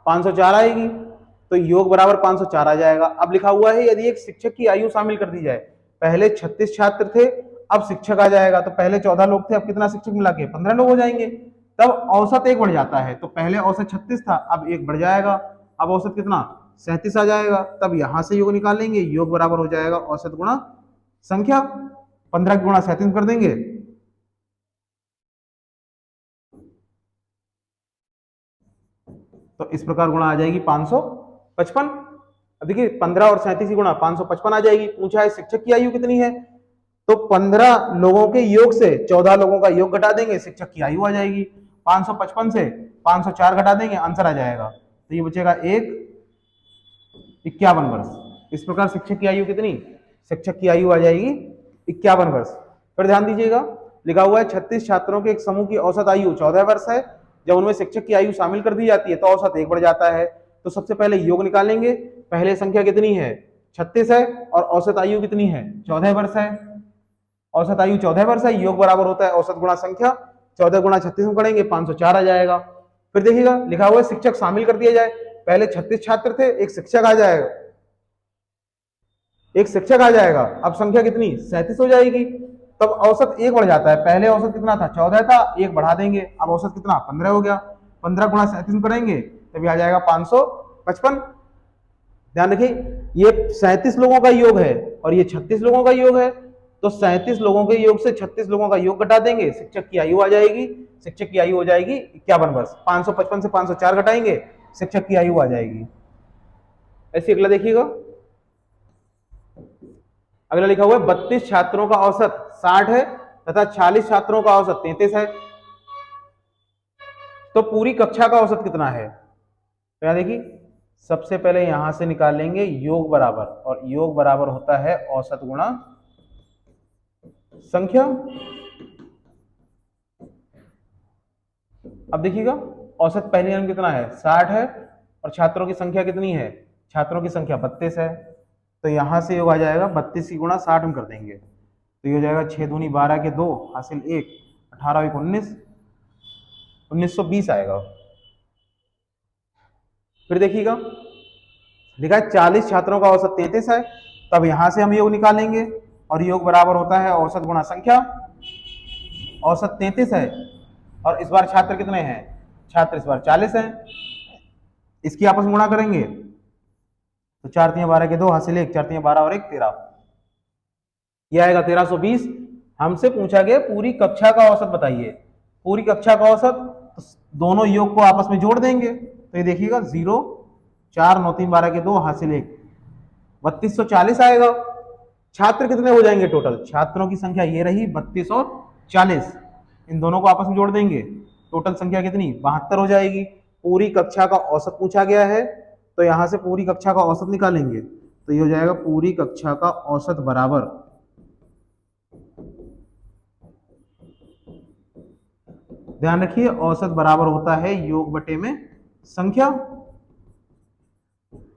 504 आएगी, तो योग बराबर 504 आ जाएगा। अब लिखा हुआ है यदि एक शिक्षक की आयु शामिल कर दी जाए, पहले 36 छात्र थे, अब शिक्षक आ जाएगा, तो पहले 14 लोग थे, अब कितना शिक्षक मिला के 15 लोग हो जाएंगे, तब औसत 1 बढ़ जाता है। तो पहले औसत 36 था, अब 1 बढ़ जाएगा, अब औसत कितना 37 आ जाएगा, तब यहां से योग निकालेंगे, योग बराबर हो जाएगा औसत गुणा संख्या। 15 की गुणा 37 कर देंगे, तो इस प्रकार गुणा आ जाएगी 555। अब देखिए 15 और 37 की गुणा 555 आ जाएगी। पूछा है शिक्षक की आयु कितनी है, तो 15 लोगों के योग से 14 लोगों का योग घटा देंगे, शिक्षक की आयु आ जाएगी। 555 से 504 घटा देंगे, आंसर आ जाएगा। तो ये बचेगा 51 वर्ष। इस प्रकार शिक्षक की आयु कितनी, शिक्षक की आयु आ जाएगी 51 वर्ष। फिर ध्यान दीजिएगा, लिखा हुआ है 36 छात्रों के एक समूह की औसत आयु 14 वर्ष है। जब उनमें शिक्षक की आयु शामिल कर दी जाती है तो औसत 1 बढ़ जाता है। तो सबसे पहले योग निकालेंगे। पहले संख्या कितनी है, 36 है, और औसत आयु कितनी है, 14 वर्ष है। औसत आयु 14 वर्ष है, योग बराबर होता है औसत गुणा संख्या। 14 गुणा 36 में करेंगे 504 आ जाएगा। फिर देखिएगा लिखा हुआ है शिक्षक शामिल कर दिया जाए। पहले 36 छात्र थे, एक शिक्षक आ जाएगा, एक शिक्षक आ जाएगा। अब संख्या कितनी, 37 हो जाएगी। तब औसत 1 बढ़ जाता है। पहले औसत कितना था, 14 था, 1 बढ़ा देंगे, अब औसत कितना, 15 हो गया। 15 गुणा 37 में करेंगे तभी आ जाएगा 555। ध्यान रखिए, ये 37 लोगों का योग है और ये 36 लोगों का योग है। तो 37 लोगों के योग से 36 लोगों का योग घटा देंगे, शिक्षक की आयु आ जाएगी। शिक्षक की आयु हो जाएगी 51 वर्ष। 555 से 504 घटाएंगे, शिक्षक की आयु आ जाएगी। ऐसे अगला देखिएगा, अगला लिखा हुआ है 32 छात्रों का औसत 60 है तथा 40 छात्रों का औसत 33 है। तो पूरी कक्षा का औसत कितना है। तो यहां देखिए, सबसे पहले यहां से निकालेंगे योग बराबर, और योग बराबर होता है औसत गुणा संख्या। अब देखिएगा, औसत पहले लाइन कितना है, 60 है, और छात्रों की संख्या कितनी है, छात्रों की संख्या 32 है। तो यहां से योग आ जाएगा 32 की गुणा 60 में कर देंगे तो ये हो जाएगा 6 दूनी 12 के 2 हासिल 1, 18 1 19, 1920 आएगा। फिर देखिएगा, लिखा है 40 छात्रों का औसत 33 है। तब यहां से हम योग निकालेंगे, और योग बराबर होता है औसत गुणा संख्या। औसत 33 है, और इस बार छात्र कितने हैं, छात्र इस बार 40 हैं। इसकी आपस में गुणा करेंगे तो 4 3 12 के 2 हासिल 1, 4 3 12 और 1 13, यह आएगा 1320। हमसे पूछा गया पूरी कक्षा का औसत बताइए। पूरी कक्षा का औसत, तो दोनों योग को आपस में जोड़ देंगे। तो ये देखिएगा 0 4 9 3 12 के 2 हासिल 1, 3240 आएगा। छात्र कितने हो जाएंगे टोटल, छात्रों की संख्या ये रही 32 और 40, इन दोनों को आपस में जोड़ देंगे, टोटल संख्या कितनी 72 हो जाएगी। पूरी कक्षा का औसत पूछा गया है, तो यहां से पूरी कक्षा का औसत निकालेंगे तो ये हो जाएगा पूरी कक्षा का औसत बराबर, ध्यान रखिए औसत बराबर होता है योग बटे में संख्या।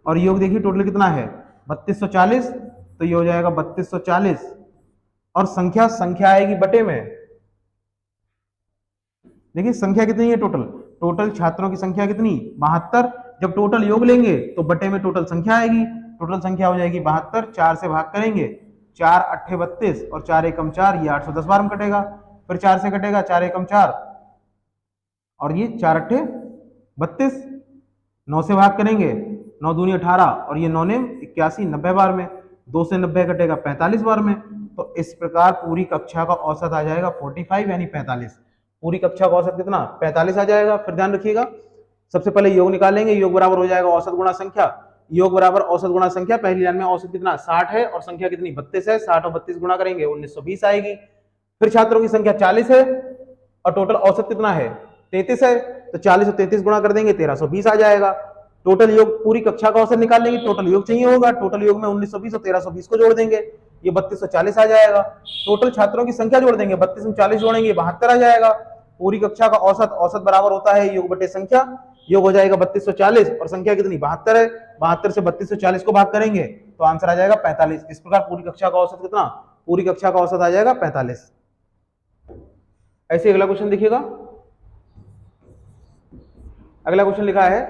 और योग देखिए टोटल कितना है 3240, तो ये हो जाएगा 3240, और संख्या संख्या आएगी बटे में। देखिए संख्या कितनी है टोटल, टोटल छात्रों की संख्या कितनी 72। जब टोटल योग लेंगे तो बटे में टोटल संख्या आएगी। टोटल संख्या हो जाएगी 72, 4 से भाग करेंगे 4 8 32 और 4 एकम 4, ये 810 बार में कटेगा। फिर 4 से कटेगा 4 एकम 4 और ये 4 8 32, 9 से भाग करेंगे 9 दूनी 18 और ये 9 ने 81 90 बार में, 2 से 90 कटेगा 45 बार में। तो इस प्रकार पूरी कक्षा का औसत आ जाएगा 45 यानी 45। पूरी कक्षा का औसत कितना 45 आ जाएगा। फिर ध्यान रखिएगा, सबसे पहले योग निकालेंगे, योग बराबर हो जाएगा औसत गुणा संख्या। योग बराबर औसत गुणा संख्या, पहली लाइन में औसत कितना 60 है और संख्या कितनी 32 है, 60 और 32 गुणा करेंगे 1920 आएगी। फिर छात्रों की संख्या 40 है और टोटल औसत कितना है 33 है, तो 40 और 33 गुणा कर देंगे 1320 आ जाएगा। टोटल योग पूरी कक्षा का औसत निकाल लेंगे, टोटल योग चाहिए होगा, टोटल योग में 1920 और 1320 को जोड़ देंगे, ये 3240 आ जाएगा। टोटल छात्रों की संख्या जोड़ देंगे, 32 में 40 जोड़ेंगे 72 आ जाएगा। पूरी कक्षा का औसत, औसत बराबर होता है योग बटे संख्या। योग हो जाएगा 3240 और संख्या कितनी 72 है, 72 से 3240 को भाग करेंगे तो आंसर आ जाएगा 45। इस प्रकार पूरी कक्षा का औसत कितना, पूरी कक्षा का औसत आ जाएगा 45। ऐसे अगला क्वेश्चन देखिएगा, अगला क्वेश्चन लिखा है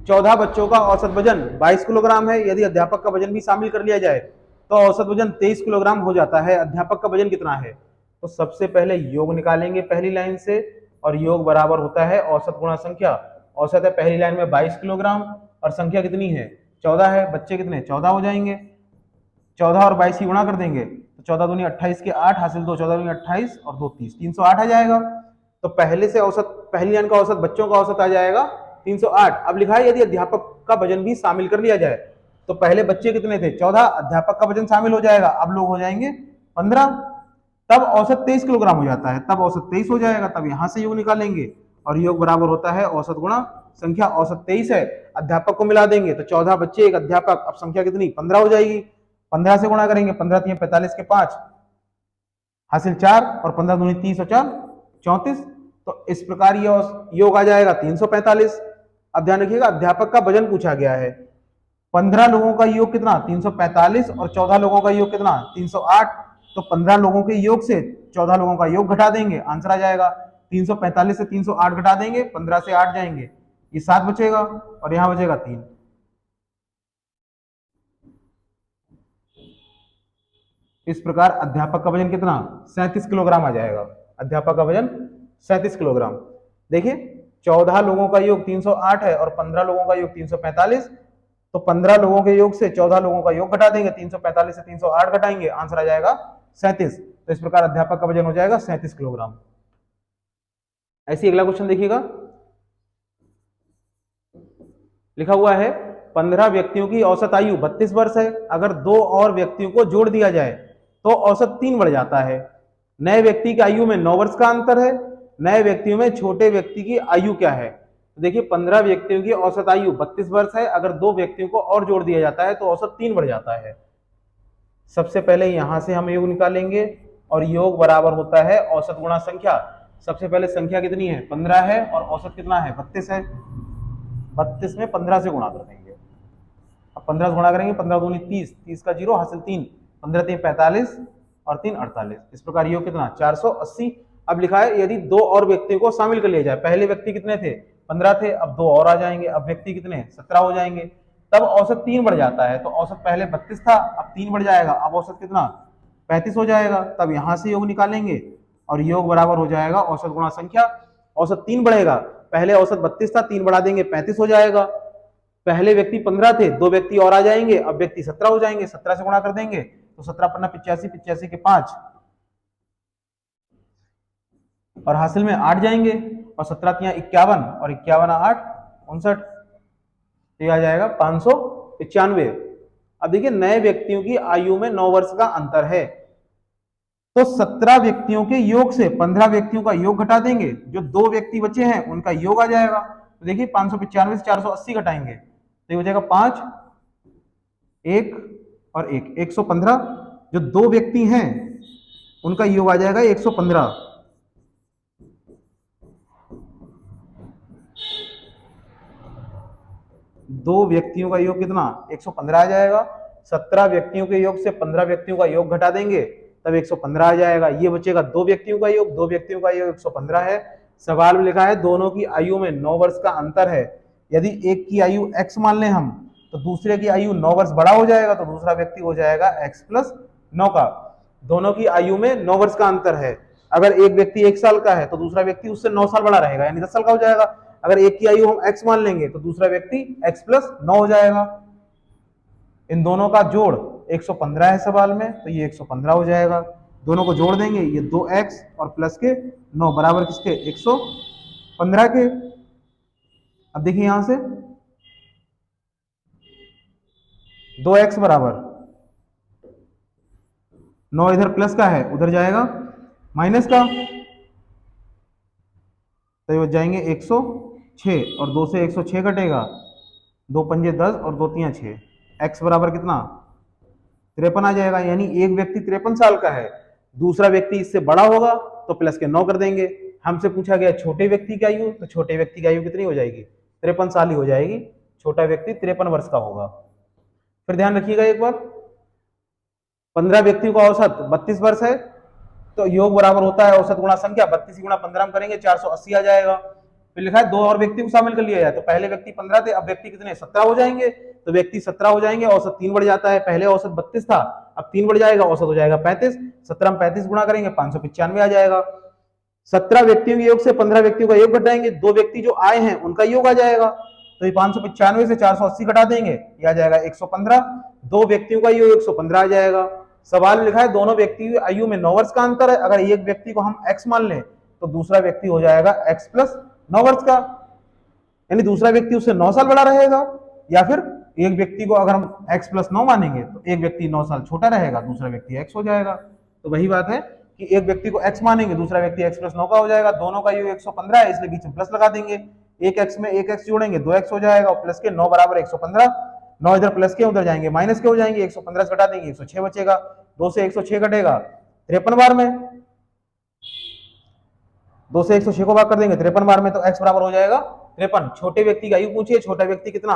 14 बच्चों का औसत वजन 22 किलोग्राम है। यदि अध्यापक का वजन भी शामिल कर लिया जाए तो औसत वजन 23 किलोग्राम हो जाता है। अध्यापक का वजन कितना है। तो सबसे पहले योग निकालेंगे पहली लाइन से, और योग बराबर होता है औसत गुणा संख्या। औसत है पहली लाइन में 22 किलोग्राम और संख्या कितनी है 14 है, बच्चे कितने 14 हो जाएंगे। 14 और 22 की गुणा कर देंगे तो 14 दूनी 28 के 8 हासिल 2, 14 दूनी 28 और 2 30, 308 आ जाएगा। तो पहले से औसत, पहली लाइन का औसत बच्चों का औसत आ जाएगा 308। अब लिखा है यदि अध्यापक का वजन भी शामिल कर लिया जाए तो पहले बच्चे कितने थे 14, अध्यापक का वजन शामिल हो जाएगा, अब लोग हो जाएंगे 15, तब औसत 23 किलोग्राम हो जाता है, तब औसत 23 हो जाएगा, तब यहां से योग निकालेंगे और योग बराबर होता है औसत गुणा संख्या। औसत 23 है, अध्यापक को मिला देंगे तो 14 बच्चे एक अध्यापक, अब संख्या कितनी 15 हो जाएगी, 15 से गुणा करेंगे, 15 3 45 के 5 हासिल 4 और 15 दूनी 30 और 4 34। तो इस प्रकार ये योग आ जाएगा 345। अब ध्यान रखिएगा अध्यापक का वजन पूछा गया है, 15 लोगों का योग कितना 345 और 14 लोगों का योग कितना 308, तो 15 लोगों के योग से 14 लोगों का योग घटा देंगे, आंसर आ जाएगा 345 से 308 घटा देंगे, 15 से 8 जाएंगे, ये 7 बचेगा और यहां बचेगा 3। इस प्रकार अध्यापक का वजन कितना 37 किलोग्राम आ जाएगा, अध्यापक का वजन 37 किलोग्राम। देखिए 14 लोगों का योग 308 है और 15 लोगों का योग 345, तो 15 लोगों के योग से 14 लोगों का योग घटा देंगे, 345 से 308 घटाएंगे, आंसर आ जाएगा 37। तो इस प्रकार अध्यापक का वजन हो जाएगा 37 किलोग्राम। ऐसी अगला क्वेश्चन देखिएगा, लिखा हुआ है 15 व्यक्तियों की औसत आयु 32 वर्ष है, अगर 2 और व्यक्तियों को जोड़ दिया जाए तो औसत 3 बढ़ जाता है। नए व्यक्ति की आयु में 9 वर्ष का अंतर है, नए व्यक्तियों में छोटे व्यक्ति की आयु क्या है। तो देखिए 15 व्यक्तियों की औसत आयु 32 वर्ष है, अगर 2 व्यक्तियों को और जोड़ दिया जाता है तो औसत 3 बढ़ जाता है। सबसे पहले यहां से हम योग निकालेंगे और योग बराबर होता है औसत गुणा संख्या। सबसे पहले संख्या कितनी है 15 है और औसत कितना है 32 है, 32 में 15 से गुणा कर देंगे, अब 15 से गुणा करेंगे, 15 दूनी 30, 30 का 0 हासिल 3, 15 3 45 और 3 48। इस प्रकार योग कितना 480। अब लिखा है यदि 2 और व्यक्तियों को शामिल कर लिया जाए, पहले व्यक्ति कितने थे 15 थे, अब 2 और आ जाएंगे, अब व्यक्ति कितने 17 हो जाएंगे, तब औसत 3 बढ़ जाता है। तो औसत पहले 32 था, अब 3 बढ़ जाएगा, अब औसत कितना 35 हो जाएगा, तब यहां से योग निकालेंगे और योग बराबर हो जाएगा औसत गुणा संख्या। औसत 3 बढ़ेगा, पहले औसत 32 था, 3 बढ़ा देंगे 35 हो जाएगा, पहले व्यक्ति 15 थे, 2 व्यक्ति और आ जाएंगे, अब व्यक्ति 17 हो जाएंगे, 17 से गुणा कर देंगे तो 17 पन्ना 85, 85 के 5 और हासिल में 8 जाएंगे और 17 तिया 51 और 51 8 59, ये आ जाएगा 595। अब देखिए नए व्यक्तियों की आयु में 9 वर्ष का अंतर है, तो 17 व्यक्तियों के योग से 15 व्यक्तियों का योग घटा देंगे, जो 2 व्यक्ति बचे हैं उनका योग आ जाएगा। तो देखिए 595 से 480 घटाएंगे तो ये हो जाएगा 5 1 और 1 115, जो 2 व्यक्ति हैं उनका योग आ जाएगा 115। दो व्यक्तियों का योग कितना 115 आ जाएगा, 17 व्यक्तियों के योग से 15 व्यक्तियों का योग घटा देंगे तब 115 आ जाएगा, ये बचेगा 2 व्यक्तियों का योग, 2 व्यक्तियों का योग 115 है। सवाल में लिखा है दोनों की आयु में 9 वर्ष का अंतर है, यदि एक की आयु x मान लें हम तो दूसरे की आयु 9 वर्ष बड़ा हो जाएगा, तो दूसरा व्यक्ति हो जाएगा x प्लस 9 का। दोनों की आयु में 9 वर्ष का अंतर है, अगर एक व्यक्ति 1 साल का है तो दूसरा व्यक्ति उससे 9 साल बड़ा रहेगा, यानी 10 साल का हो जाएगा। अगर एक की आयु हम x मान लेंगे तो दूसरा व्यक्ति x प्लस 9 हो जाएगा। इन दोनों का जोड़ 115 है सवाल में, तो ये 115 हो जाएगा, दोनों को जोड़ देंगे, ये 2x और प्लस के 9 बराबर किसके 115 के। अब देखिए यहां से 2x बराबर 9 इधर प्लस का है, उधर जाएगा माइनस का, तो ये जाएंगे 106 और 2 से 106 कटेगा, 2 पंजे 10 और 2 तिया 6, x बराबर कितना 53 आ जाएगा, यानी एक व्यक्ति 53 साल का है, दूसरा व्यक्ति इससे बड़ा होगा तो प्लस के 9 कर देंगे। हमसे पूछा गया छोटे व्यक्ति की आयु, तो छोटे व्यक्ति की आयु कितनी हो जाएगी 53 साल ही हो जाएगी, छोटा व्यक्ति 53 वर्ष का होगा। फिर ध्यान रखिएगा एक बार, 15 व्यक्तियों का औसत 32 वर्ष है, तो योग बराबर होता है औसत गुणा संख्या, 32 गुणा 15 में करेंगे 480 आ जाएगा। फिर लिखा है 2 और व्यक्ति को शामिल कर लिया जाए, तो पहले व्यक्ति 15 थे, अब व्यक्ति कितने 17 हो जाएंगे, तो व्यक्ति 17 हो जाएंगे, औसत 3 बढ़ जाता है, पहले औसत 32 था, अब 3 बढ़ जाएगा, औसत हो जाएगा 35, 17 में 35 गुणा करेंगे 595 आ जाएगा। 17 व्यक्तियों के योग से 15 व्यक्तियों का योग घटाएंगे, 2 व्यक्ति जो आए हैं उनका योग आ जाएगा, तो ये 595 से 480 घटा देंगे, ये आ जाएगा 115, 2 व्यक्तियों का योग 115 आ जाएगा। सवाल में लिखा है दोनों व्यक्ति की आयु में 9 वर्ष का अंतर है, अगर एक व्यक्ति को हम x मान लें तो दूसरा व्यक्ति हो जाएगा x प्लस 9 वर्ष का। यानी दूसरा व्यक्ति उससे 9 साल बड़ा रहेगा, या फिर एक व्यक्ति को अगर हम x प्लस 9 मानेंगे तो एक व्यक्ति 9 साल छोटा रहेगा, दूसरा व्यक्ति x हो जाएगा। तो वही बात है कि एक व्यक्ति को x मानेंगे, दूसरा व्यक्ति x प्लस 9 का हो जाएगा, दोनों का योग 115 है, इसलिए बीच में प्लस लगा देंगे, एक x में एक x जोड़ेंगे 2x हो जाएगा, और प्लस के 9 बराबर 115, 9 इधर प्लस के उधर जाएंगे माइनस के हो जाएंगे, 115 से घटा देंगे 106 बचेगा, 2 से 106 घटेगा 53 बार में, 2 से 106 को भाग कर देंगे 53 बार में, तो x बराबर हो जाएगा 53। छोटे व्यक्ति का आयु पूछिए, छोटा व्यक्ति कितना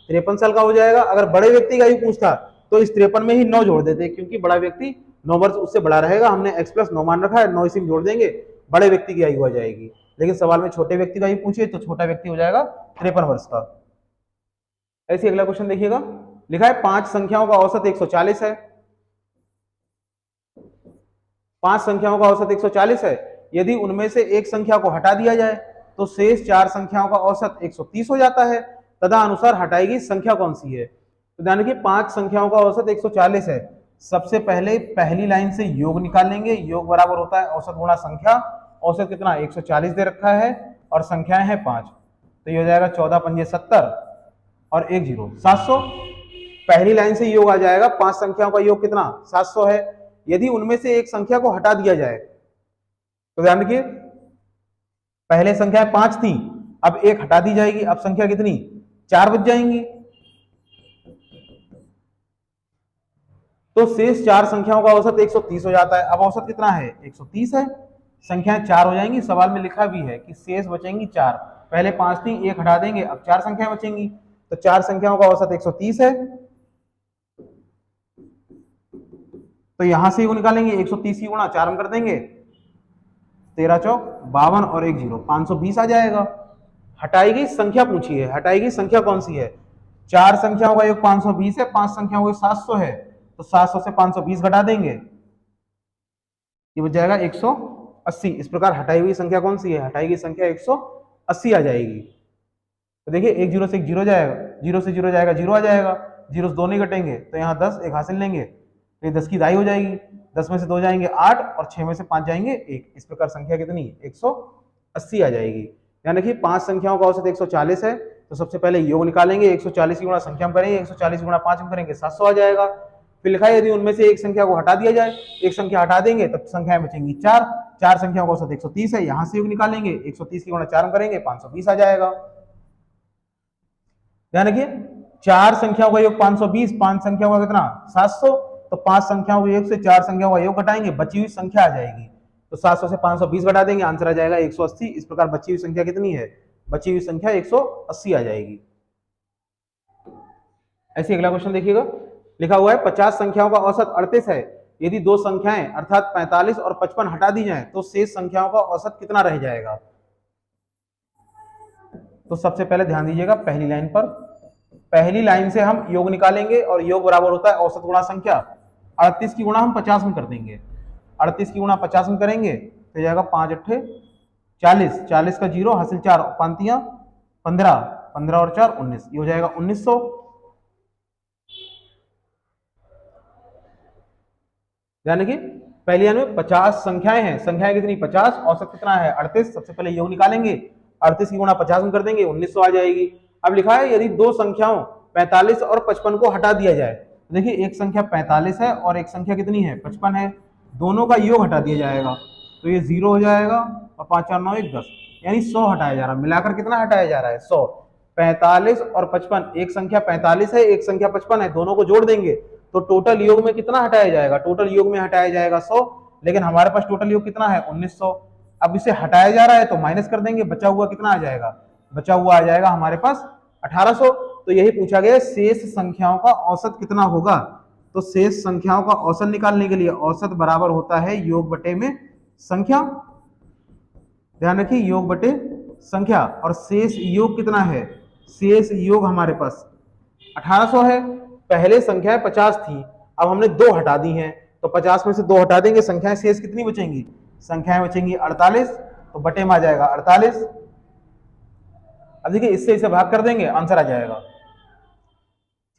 53 साल का हो जाएगा। अगर बड़े व्यक्ति का आयु पूछता तो इस 53 में ही 9 जोड़ देते, क्योंकि बड़ा व्यक्ति 9 वर्ष उससे बड़ा रहेगा, हमने x प्लस 9 मान रखा है, 9 इसी में जोड़ देंगे, बड़े व्यक्ति की आयु आ जाएगी। लेकिन सवाल में छोटे व्यक्ति का आयु पूछिए तो छोटा व्यक्ति हो जाएगा 53 वर्ष का। ऐसे अगला क्वेश्चन देखिएगा, लिखा है 5 संख्याओं का औसत 140 है, 5 संख्याओं का औसत 140 है, यदि उनमें से एक संख्या को हटा दिया जाए तो शेष 4 संख्याओं का औसत 130 हो जाता है, तथा अनुसार हटाई गई संख्या कौन सी है। तो ध्यान रखिए 5 संख्याओं का औसत 140 है, सबसे पहले पहली लाइन से योग निकालेंगे, योग बराबर होता है औसत गुणा संख्या, औसत कितना 140 दे रखा है और संख्याएं हैं 5, तो ये हो जाएगा 14 पंजे 70 और 1 0 700। पहली लाइन से योग आ जाएगा, 5 संख्याओं का योग कितना 700 है, यदि उनमें से एक संख्या को हटा दिया जाए तो ध्यान रखिए पहले संख्या 5 थी, अब एक हटा दी जाएगी, अब संख्या कितनी 4 बच जाएंगी, तो शेष 4 संख्याओं का औसत 130 हो जाता है। अब औसत कितना है 130 है, संख्याएं 4 हो जाएंगी, सवाल में लिखा भी है कि शेष बचेंगी 4, पहले 5 थी, एक हटा देंगे, अब 4 संख्याएं बचेंगी, तो 4 संख्याओं का औसत 130 है, तो यहां से वो निकालेंगे 130 की गुणा 4 हम कर देंगे, 13 चौक 52 और 1 0 520 आ जाएगा। हटाई गई संख्या पूछिए, हटाई गई संख्या कौन सी है, 4 संख्याओं का योग 520 है, 5 संख्याओं का 700 है, तो 700 से 520 घटा देंगे, ये बच जाएगा 180। इस प्रकार हटाई हुई संख्या कौन सी है, हटाई गई संख्या 180 आ जाएगी। तो देखिए 1 0 से 1 0 जाएगा, 0 से 0 जाएगा 0 आ जाएगा, 0 से 2 नहीं घटेंगे तो यहाँ 10 एक हासिल लेंगे, तो ये 10 की दाई हो जाएगी, 10 में से 2 जाएंगे 8 और 6 में से 5 जाएंगे 1, इस प्रकार संख्या कितनी 180 आ जाएगी। ध्यान रखिए 5 संख्याओं का औसत 140 है, तो सबसे पहले योग निकालेंगे, 140 की गुणा संख्या हम करेंगे, 140 गुणा 5 हम करेंगे 700 आ जाएगा। फिर लिखा है यदि उनमें से एक संख्या को हटा दिया जाए, एक संख्या हटा देंगे तब संख्याएं बचेंगी 4, 4 संख्याओं का औसत 130 है, यहां से योग निकालेंगे, 130 की गुणा 4 हम करेंगे 520 आ जाएगा। ध्यान रखिए 4 संख्याओं का योग 520, 5 संख्याओं का कितना 700, तो 5 संख्याओं के योग से 4 संख्याओं का योग घटाएंगे, बची हुई संख्या आ जाएगी, तो 700 से 520 घटा देंगे, आंसर आ जाएगा 180। इस प्रकार बची हुई संख्या कितनी है, बची हुई संख्या 180 आ जाएगी। ऐसे अगला क्वेश्चन देखिएगा, लिखा हुआ है 50 संख्याओं का औसत 38 है, यदि दो संख्याएं अर्थात 45 और 55 हटा दी जाएं तो शेष संख्याओं का औसत कितना रह जाएगा। तो सबसे पहले ध्यान दीजिएगा पहली लाइन पर, पहली लाइन से हम योग निकालेंगे और योग बराबर होता है औसत गुणा संख्या, 38 की गुणा हम 50 में कर देंगे, 38 की गुणा 50 में करेंगे तो जाएगा 5 8 40, 40 का 0 हासिल 4 पांतियां 15, 15 और 4 19, ये हो जाएगा 1900। ध्यान रखिए पहली लाइन में 50 संख्याएं हैं, संख्याएं कितनी 50, औसत कितना है 38, सबसे पहले योग निकालेंगे, 38 की गुणा 50 में कर देंगे 1900 आ जाएगी। अब लिखा है यदि दो संख्याओं 45 और 55 को हटा दिया जाए, देखिए एक संख्या 45 है और एक संख्या कितनी है 55 है, दोनों का योग हटा दिया जाएगा तो ये 0 हो जाएगा और 5 4 9 1 10, यानी 100 हटाया जा रहा है, मिलाकर कितना हटाया जा रहा है 100। 45 और 55, एक संख्या 45 है एक संख्या 55 है, दोनों को जोड़ देंगे तो टोटल योग में कितना हटाया जाएगा, टोटल योग में हटाया जाएगा 100, लेकिन हमारे पास टोटल योग कितना है 1900। अब इसे हटाया जा रहा है तो माइनस कर देंगे, बचा हुआ कितना आ जाएगा, बचा हुआ आ जाएगा हमारे पास 1800। तो यही पूछा गया शेष संख्याओं का औसत कितना होगा, तो शेष संख्याओं का औसत निकालने के लिए औसत बराबर होता है योग बटे में संख्या, ध्यान रखिए योग बटे संख्या, और शेष योग कितना है, शेष योग हमारे पास 1800 है, पहले संख्याएं 50 थी, अब हमने 2 हटा दी हैं तो 50 में से 2 हटा देंगे, संख्याएं शेष कितनी बचेंगी, संख्याएं बचेंगी 48, तो बटे में आ जाएगा 48। अब देखिए इससे इसे भाग कर देंगे आंसर आ जाएगा,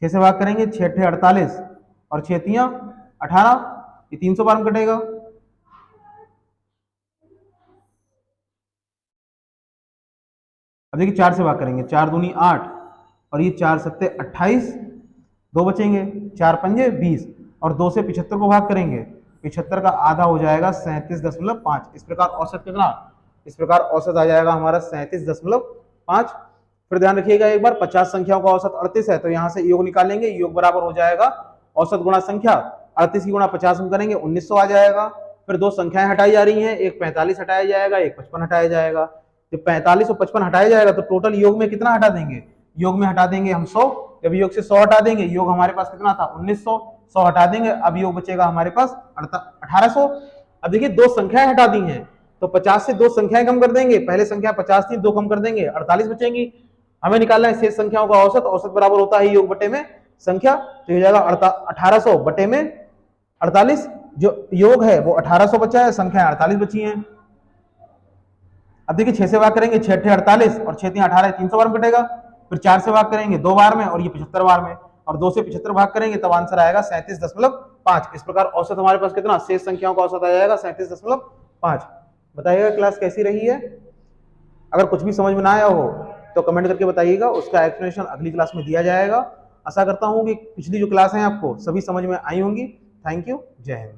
6 से भाग करेंगे 6 8 48 और 6 3 18, ये 300 बार में कटेगा, अब देखिए 4 से भाग करेंगे, 4 दूनी 8 और ये 4 सत्ते 28, 2 बचेंगे, 4 पंजे 20 और 2 से 75 को भाग करेंगे, 75 का आधा हो जाएगा 37.5। इस प्रकार औसत कितना, इस प्रकार औसत आ जाएगा हमारा 37.5। फिर ध्यान रखिएगा एक बार, 50 संख्याओं का औसत 38 है, तो यहाँ से योग निकालेंगे, योग बराबर हो जाएगा औसत गुणा संख्या, 38 की गुणा 50 में करेंगे 1900 आ जाएगा। फिर दो संख्याएं हटाई जा रही हैं, एक 45 हटाया जाएगा, एक 55 हटाया जाएगा। जब 45 और 55 हटाया जाएगा तो टोटल योग में कितना हटा देंगे, योग में हटा देंगे हम 100। जब योग से 100 हटा देंगे, योग हमारे पास कितना था 1900, 100 हटा देंगे, अब योग बचेगा हमारे पास 1800। अब देखिए दो संख्याएं हटा दी हैं, तो 50 से दो संख्याएं कम कर देंगे, पहले संख्या 50 थी, दो कम कर देंगे 48 बचेंगी। हमें निकालना है शेष संख्याओं का औसत, औसत बराबर होता है योग बटे में संख्या, तो हो जाएगा 1800 बटे में 48। जो योग है वो 1800 बचा है, संख्या 48 बची हैं। अब देखिए 6 से भाग करेंगे, 6 अट्ठे 48 और 6 3 18, 300 बार में कटेगा। फिर 4 से भाग करेंगे 2 बार में और ये 75 बार में, और 2 से 75 भाग करेंगे तब आंसर आएगा 37.5। इस प्रकार औसत हमारे पास कितना, शेष संख्याओं का औसत आ जाएगा 37.5। बताइएगा क्लास कैसी रही है। अगर कुछ भी समझ में ना आया हो तो कमेंट करके बताइएगा, उसका एक्सप्लेनेशन अगली क्लास में दिया जाएगा। आशा करता हूं कि पिछली जो क्लास है आपको सभी समझ में आई होंगी। थैंक यू, जय हिंद।